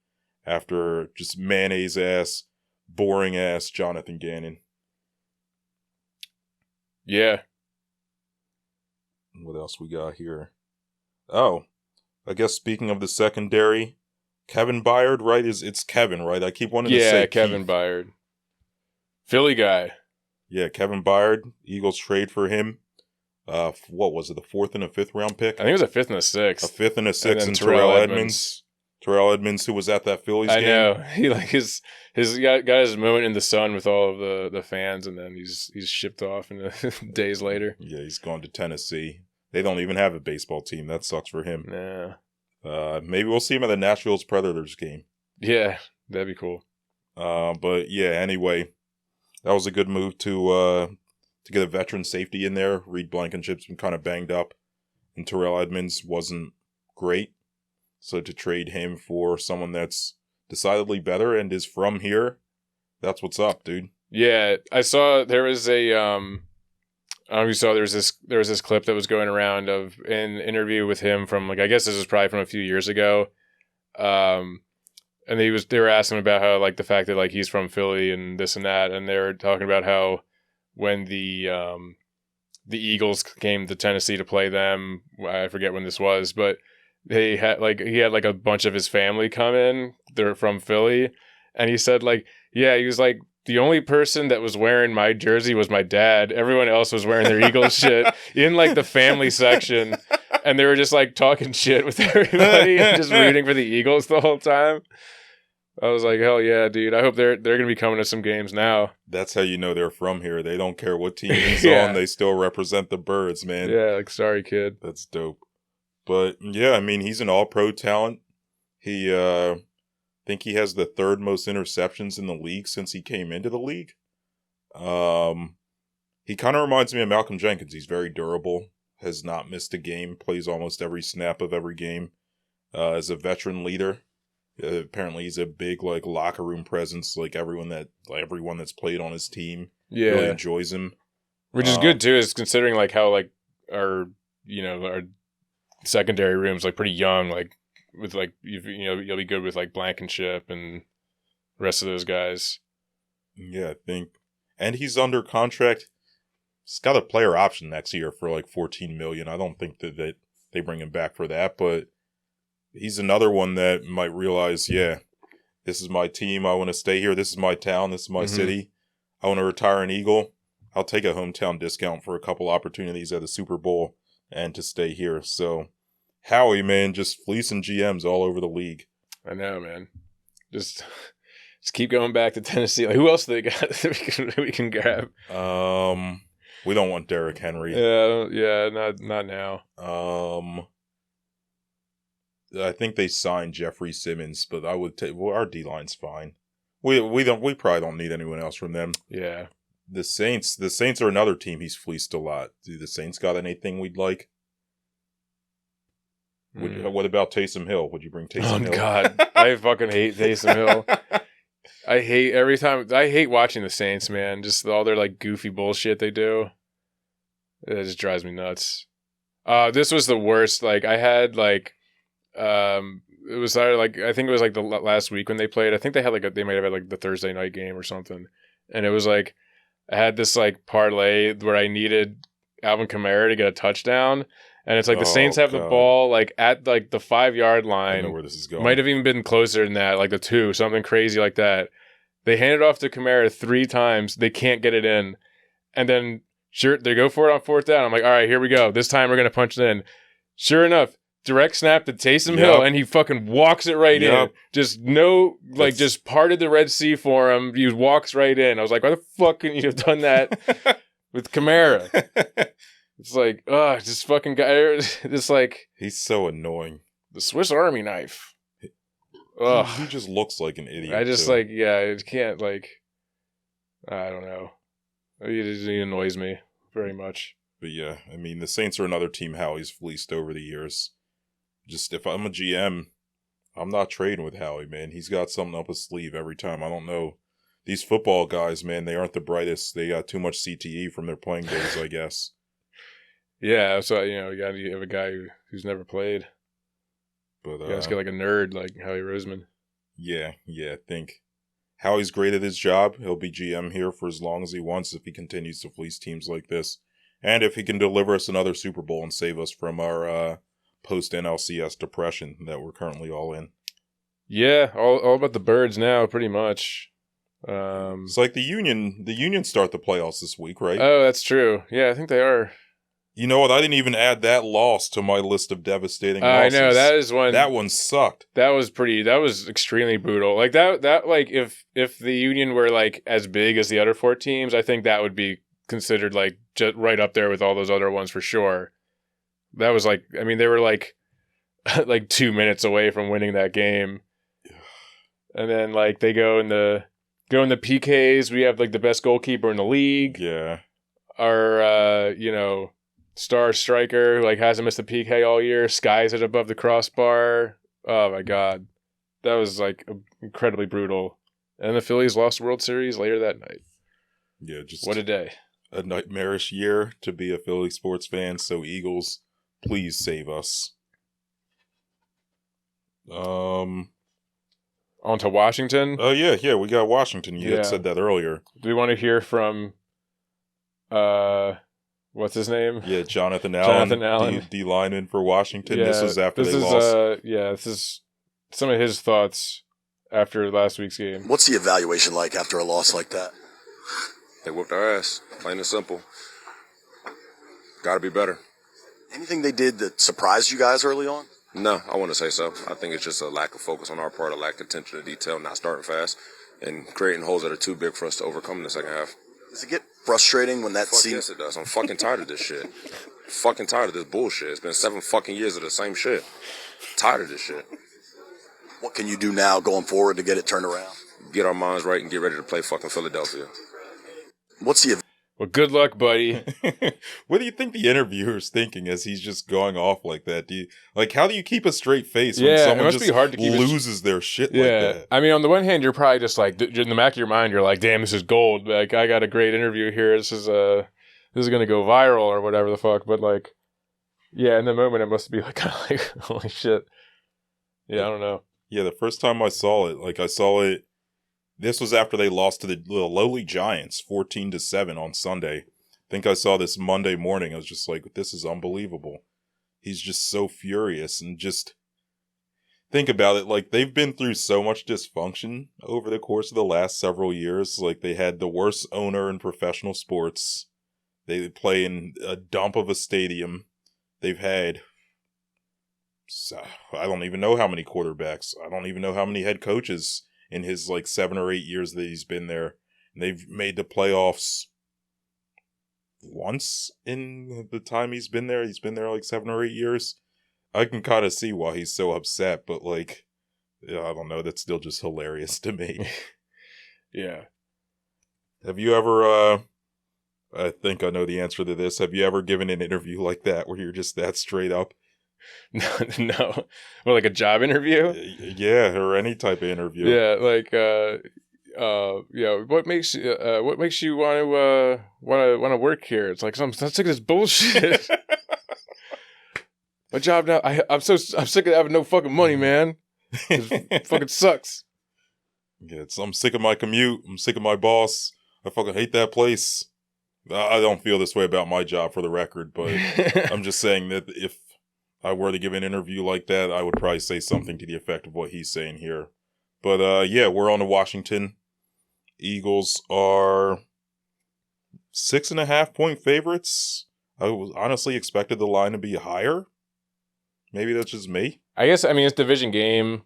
After just mayonnaise-ass, boring-ass Jonathan Gannon. Yeah. What else we got here? Oh, I guess speaking of the secondary, Kevin Byard, right? It's Kevin, right? I keep wanting to say Kevin Keith. Byard. Philly guy. Yeah, Kevin Byard. Eagles trade for him. What was it? The 4th and a 5th round pick? I think it was a 5th and a 6th. A 5th and a 6th, and Terrell Terrell Edmonds. Terrell Edmonds, who was at that Phillies game. I know. He like his got his moment in the sun with all of the fans, and then he's shipped off days later. Yeah, he's gone to Tennessee. They don't even have a baseball team. That sucks for him. Yeah. Maybe we'll see him at the Nashville's Predators game. Yeah, that'd be cool. But yeah, anyway, that was a good move to get a veteran safety in there. Reed Blankenship's been kind of banged up, and Terrell Edmonds wasn't great. So to trade him for someone that's decidedly better and is from here, that's what's up, dude. Yeah, I saw there was a I don't know if you saw there was this clip that was going around of an interview with him from like I guess this was probably from a few years ago. And they were asking about how like the fact that like he's from Philly and this and that, and they were talking about how when the Eagles came to Tennessee to play them, I forget when this was, but he had like a bunch of his family come in. They're from Philly, and he said like, yeah, he was like, the only person that was wearing my jersey was my dad. Everyone else was wearing their Eagles shit in like the family section, and they were just like talking shit with everybody and just rooting for the Eagles the whole time. I was like, hell yeah, dude. I hope they're gonna be coming to some games now. That's how you know they're from here. They don't care what team he's on. They still represent the Birds, man. Yeah, like sorry, kid. That's dope. But yeah, I mean, he's an all-pro talent. He, I think he has the 3rd most interceptions in the league since he came into the league. He kind of reminds me of Malcolm Jenkins. He's very durable, has not missed a game, plays almost every snap of every game. As a veteran leader, apparently he's a big like locker room presence. Like everyone that's played on his team really enjoys him, which is good too. Is considering like how like our secondary room's like pretty young, like with like you'll be good with like Blankenship and the rest of those guys. Yeah, I think, and he's under contract. He's got a player option next year for like $14 million. I don't think that they bring him back for that, but he's another one that might realize, yeah, this is my team. I want to stay here. This is my town. This is my city. I want to retire an Eagle. I'll take a hometown discount for a couple opportunities at the Super Bowl and to stay here. So Howie, man, just fleecing GMs all over the league. I know, man. Just keep going back to Tennessee. Like, who else do they got that we can grab? We don't want Derrick Henry. Yeah, not now. I think they signed Jeffrey Simmons, but I would take. Well, our D line's fine. We probably don't need anyone else from them. Yeah. The Saints are another team he's fleeced a lot. Do the Saints got anything we'd like? What about Taysom Hill? Would you bring Taysom Hill? Oh, God. I fucking hate Taysom Hill. I hate watching the Saints, man. Just all their, like, goofy bullshit they do. It just drives me nuts. This was the worst. Like, I had, like, it was either, like, I think it was, like, the last week when they played. I think they might have had, like, the Thursday night game or something. And it was, like, I had this, like, parlay where I needed Alvin Kamara to get a touchdown. And it's like the Saints have the ball like at like the 5-yard line. I know where this is going. Might have even been closer than that, like the 2, something crazy like that. They hand it off to Kamara 3 times. They can't get it in. And then sure, they go for it on 4th down. I'm like, all right, here we go. This time we're going to punch it in. Sure enough, direct snap to Taysom Hill, and he fucking walks it right in. Just just parted the Red Sea for him. He walks right in. I was like, why the fuck couldn't you have done that with Kamara? It's like, this fucking guy, just like... He's so annoying. The Swiss Army knife. He just looks like an idiot, I just, it can't, like... I don't know. He annoys me very much. But yeah, I mean, the Saints are another team Howie's fleeced over the years. Just, if I'm a GM, I'm not trading with Howie, man. He's got something up his sleeve every time. I don't know. These football guys, man, they aren't the brightest. They got too much CTE from their playing days, I guess. Yeah, so you have a guy who's never played. But you gotta get like a nerd like Howie Roseman. Yeah, I think Howie's great at his job. He'll be GM here for as long as he wants if he continues to fleece teams like this, and if he can deliver us another Super Bowl and save us from our post NLCS depression that we're currently all in. Yeah, all about the birds now, pretty much. It's like the Union start the playoffs this week, right? Oh, that's true. Yeah, I think they are. You know what? I didn't even add that loss to my list of devastating I losses. know that is one. That one sucked. That was extremely brutal. Like that like if the Union were like as big as the other 4 teams, I think that would be considered like just right up there with all those other ones for sure. That was like, I mean, they were like like 2 minutes away from winning that game. And then like they go in the PKs. We have like the best goalkeeper in the league. Yeah. Our star striker who like hasn't missed a PK all year, skies it above the crossbar. Oh my god. That was like incredibly brutal. And the Phillies lost the World Series later that night. Yeah, just what a day. A nightmarish year to be a Philly sports fan, so Eagles, please save us. On to Washington. Oh yeah, we got Washington. You had said that earlier. Do we want to hear from what's his name? Yeah, Jonathan Allen. D lineman for Washington. Yeah, this was after they lost. This is some of his thoughts after last week's game. What's the evaluation like after a loss like that? They whooped our ass, plain and simple. Gotta be better. Anything they did that surprised you guys early on? No, I wouldn't say so. I think it's just a lack of focus on our part, a lack of attention to detail, not starting fast, and creating holes that are too big for us to overcome in the second half. Does it get frustrating when that seems... Yes, it does. I'm fucking tired of this shit. Fucking tired of this bullshit. It's been 7 fucking years of the same shit. Tired of this shit. What can you do now going forward to get it turned around? Get our minds right and get ready to play fucking Philadelphia. What's the... Well, good luck, buddy. What do you think the interviewer's thinking as he's just going off like that? How do you keep a straight face when someone just hard to keep loses their shit like that? I mean, on the one hand, you're probably just like, in the back of your mind, you're like, damn, this is gold. Like, I got a great interview here. This is going to go viral or whatever the fuck. But like, yeah, in the moment, it must be like, kind of like, holy shit. Yeah, I don't know. Yeah, the first time I saw it, this was after they lost to the lowly Giants 14-7 on Sunday. I think I saw this Monday morning. I was just like, this is unbelievable. He's just so furious, and just think about it. Like, they've been through so much dysfunction over the course of the last several years. Like, they had the worst owner in professional sports. They play in a dump of a stadium. They've had, I don't even know how many quarterbacks. I don't even know how many head coaches in his 7 or 8 years that he's been there. And they've made the playoffs once in the time he's been there. He's been there 7 or 8 years. I can kind of see why he's so upset, but I don't know. That's still just hilarious to me. Yeah. Have you ever, I think I know the answer to this. Have you ever given an interview like that where you're just that straight up? No. Well, like a job interview? Yeah, or any type of interview. Yeah, what makes you want to work here? It's like, I'm sick of this bullshit. My job now, I'm sick of having no fucking money, man. It fucking sucks. Yeah, I'm sick of my commute. I'm sick of my boss. I fucking hate that place. I don't feel this way about my job, for the record, but I'm just saying that if I were to give an interview like that, I would probably say something to the effect of what he's saying here. But we're on to Washington. Eagles are 6.5-point favorites. I was honestly expected the line to be higher. Maybe that's just me. I guess, it's division game.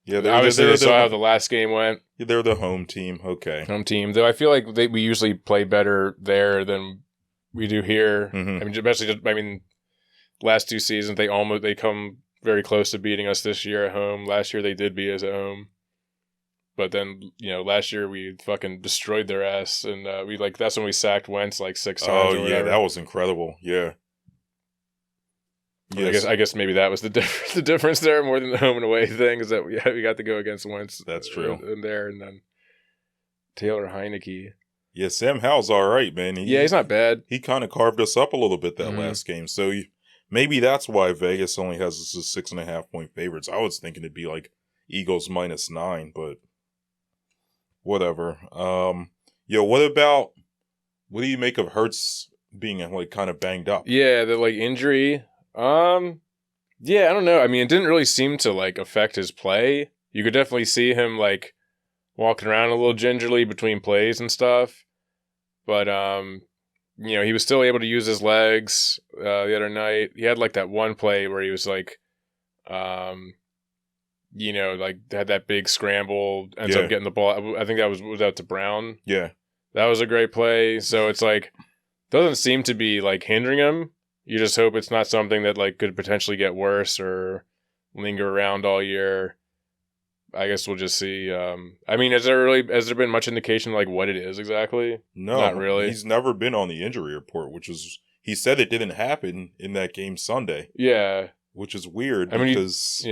Yeah, obviously they saw how the last game went. They're the home team. Okay. Home team. Though I feel like we usually play better there than we do here. Mm-hmm. Last 2 seasons, they come very close to beating us this year at home. Last year, they did beat us at home. But then, last year, we fucking destroyed their ass. And that's when we sacked Wentz 6 times. Oh, yeah, that was incredible. Yeah. Yes. I guess maybe that was the difference there, more than the home and away thing, is that we got to go against Wentz. That's true. And then Taylor Heineke. Yeah, Sam Howell's all right, man. He's not bad. He kind of carved us up a little bit that last game. So maybe that's why Vegas only has us as 6.5-point favorites. I was thinking it'd be Eagles -9, but whatever. What do you make of Hurts being kind of banged up? Yeah, the injury. Yeah, I don't know. I mean, it didn't really seem to like affect his play. You could definitely see him like walking around a little gingerly between plays and stuff. But he was still able to use his legs the other night. He had like that one play where he was like like had that big scramble, ends up getting the ball. I think that was out to Brown. Yeah. That was a great play. So it's like doesn't seem to be like hindering him. You just hope it's not something that like could potentially get worse or linger around all year. I guess we'll just see. I mean, has there been much indication of, like what it is exactly? No, not really. He's never been on the injury report, he said it didn't happen in that game Sunday. Yeah, which is weird because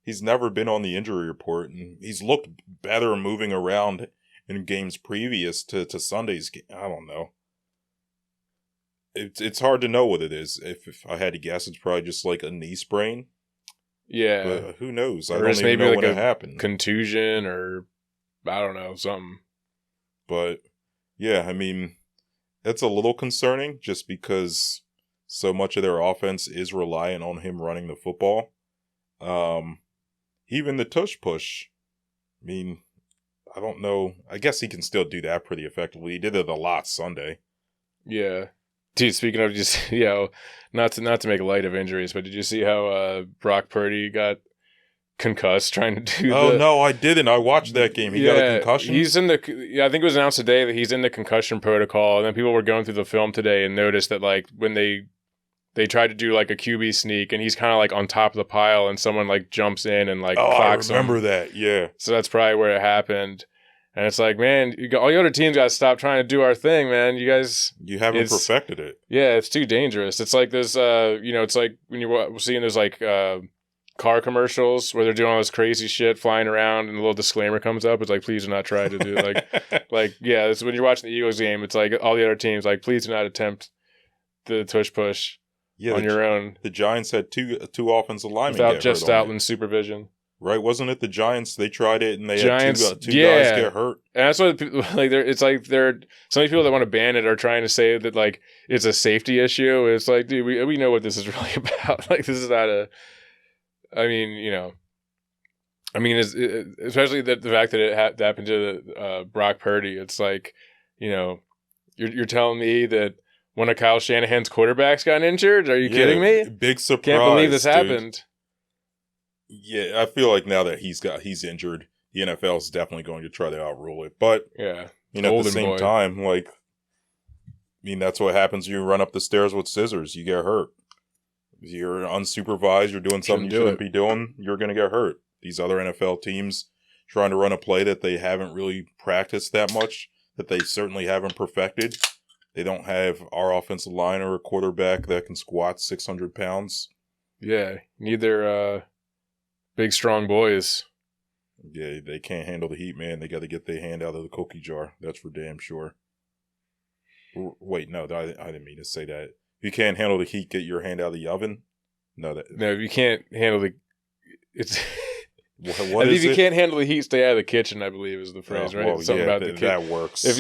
he's never been on the injury report, and he's looked better moving around in games previous to Sunday's game. I don't know. It's hard to know what it is. If I had to guess, it's probably just like a knee sprain. Yeah. But who knows? I or don't even maybe know like when it happened. Contusion or I don't know, something. But yeah, I mean, that's a little concerning just because so much of their offense is reliant on him running the football. Even the tush push. I mean, I don't know. I guess he can still do that pretty effectively. He did it a lot Sunday. Yeah. Dude, speaking of just, not to make light of injuries, but did you see how Brock Purdy got concussed trying to do no, I didn't. I watched that game. He got a concussion? He's in I think it was announced today that he's in the concussion protocol, and then people were going through the film today and noticed that, like, when they tried to do, like, a QB sneak, and he's kind of, like, on top of the pile, and someone, like, jumps in and, like, clocks him. I remember that, yeah. So that's probably where it happened. And it's like, man, all your other teams got to stop trying to do our thing, man. You guys... You haven't perfected it. Yeah, it's too dangerous. It's like this, it's like when you're seeing those, like, car commercials where they're doing all this crazy shit flying around and a little disclaimer comes up. It's like, please do not try to do it's when you're watching the Eagles game, it's like all the other teams, like, please do not attempt the tush push on your own. The Giants had two offensive linemen without Jeff Stoutland's supervision. Right, wasn't it the Giants? They tried it, and they had two guys get hurt. And that's what it's like. There, so many people that want to ban it are trying to say that, like, it's a safety issue. It's like, dude, we know what this is really about. Like, this is not a. I mean, especially the fact that it happened to Brock Purdy. It's like, you're telling me that one of Kyle Shanahan's quarterbacks got injured? Are you kidding me? Big surprise! Can't believe this happened. Yeah, I feel like now that he's injured, the NFL is definitely going to try to outrule it. But yeah, at the same time, like, that's what happens when you run up the stairs with scissors. You get hurt. If you're unsupervised, you're doing something you shouldn't be doing, you're going to get hurt. These other NFL teams trying to run a play that they haven't really practiced that much, that they certainly haven't perfected. They don't have our offensive line or a quarterback that can squat 600 pounds. Yeah, neither big, strong boys. Yeah, they can't handle the heat, man. They got to get their hand out of the cookie jar. That's for damn sure. Wait, no, I didn't mean to say that. If you can't handle the heat, get your hand out of the oven. No, if you can't handle the... It's... What if you can't handle the heat, stay out of the kitchen, I believe is the phrase, right? Well, something about the that works. If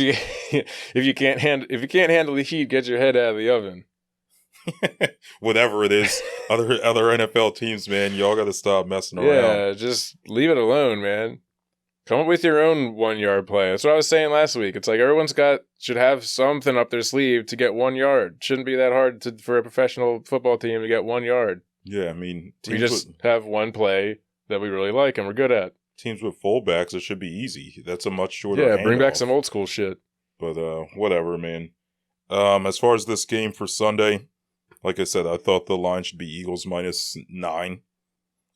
you can't handle the heat, get your head out of the oven. Whatever it is, other NFL teams, man, y'all got to stop messing around. Yeah, just leave it alone, man. Come up with your own 1 yard play. That's what I was saying last week. It's like everyone's should have something up their sleeve to get 1 yard. Shouldn't be that hard for a professional football team to get 1 yard. Yeah, I mean, we just have one play that we really like and we're good at. Teams with fullbacks, it should be easy. That's a much shorter handoff. Bring back some old school shit. But whatever, man. As far as this game for Sunday, like I said, I thought the line should be Eagles -9.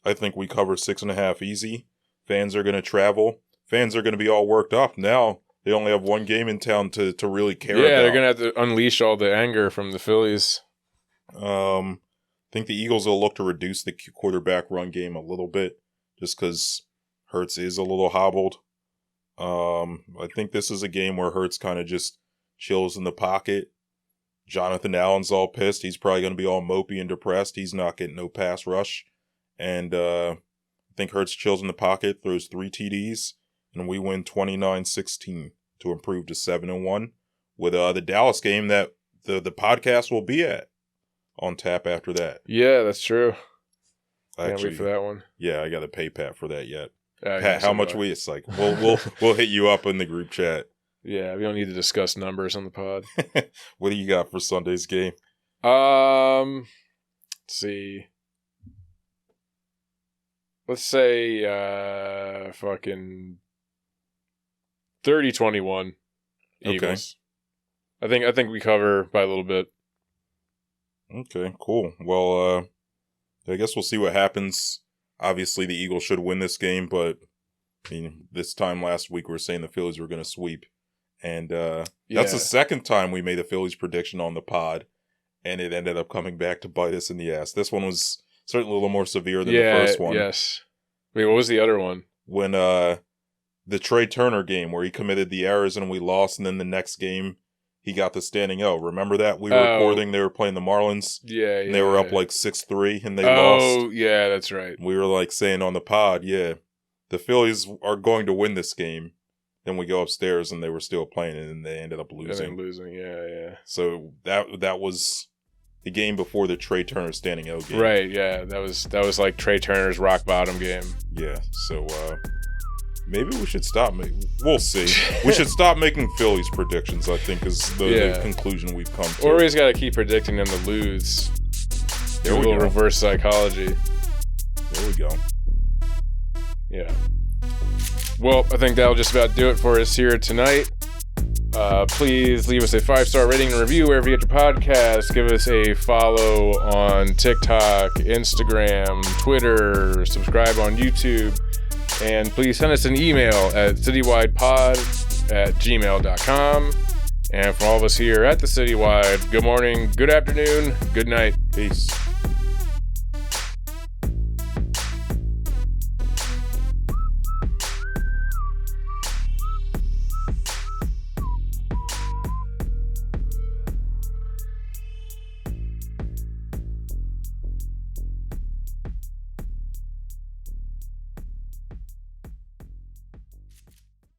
I think we cover 6.5 easy. Fans are going to travel. Fans are going to be all worked up. Now, they only have one game in town to really care about. Yeah, they're going to have to unleash all the anger from the Phillies. I think the Eagles will look to reduce the quarterback run game a little bit, just because Hurts is a little hobbled. I think this is a game where Hurts kind of just chills in the pocket. Jonathan Allen's all pissed. He's probably going to be all mopey and depressed. He's not getting no pass rush. And I think Hurts chills in the pocket, throws 3 TDs, and we win 29-16 to improve to 7-1 with the Dallas game that the podcast will be at on tap after that. Yeah, that's true. Can't wait for that one. Yeah, I got to pay Pat for that yet. Pat, how much we? It's like we'll hit you up in the group chat. Yeah, we don't need to discuss numbers on the pod. What do you got for Sunday's game? Let's see. Let's say fucking 30-21 Eagles. Okay. I think we cover by a little bit. Okay, cool. Well, I guess we'll see what happens. Obviously, the Eagles should win this game, but I mean, this time last week we were saying the Phillies were going to sweep. And that's the second time we made a Phillies prediction on the pod, and it ended up coming back to bite us in the ass. This one was certainly a little more severe than the first one. Yes. Wait, what was the other one? When the Trey Turner game where he committed the errors and we lost, and then the next game he got the standing O. Remember that? We were recording, they were playing the Marlins. Yeah, and they were up like 6-3 and they lost. Oh, yeah, that's right. We were like saying on the pod, yeah, the Phillies are going to win this game. Then we go upstairs and they were still playing and they ended up losing. Yeah. So that was the game before the Trey Turner standing O game. Right, yeah. That was like Trey Turner's rock bottom game. Yeah. So maybe we should stop making. We'll see. We should stop making Phillies predictions, I think, is the conclusion we've come to. Or we just got to keep predicting them to lose. There we go. Go. Reverse psychology. There we go. Yeah. Well, I think that'll just about do it for us here tonight. Please leave us a 5-star rating and review wherever you get your podcast. Give us a follow on TikTok, Instagram, Twitter. Subscribe on YouTube. And please send us an email at citywidepod@gmail.com. And from all of us here at the Citywide, good morning, good afternoon, good night. Peace.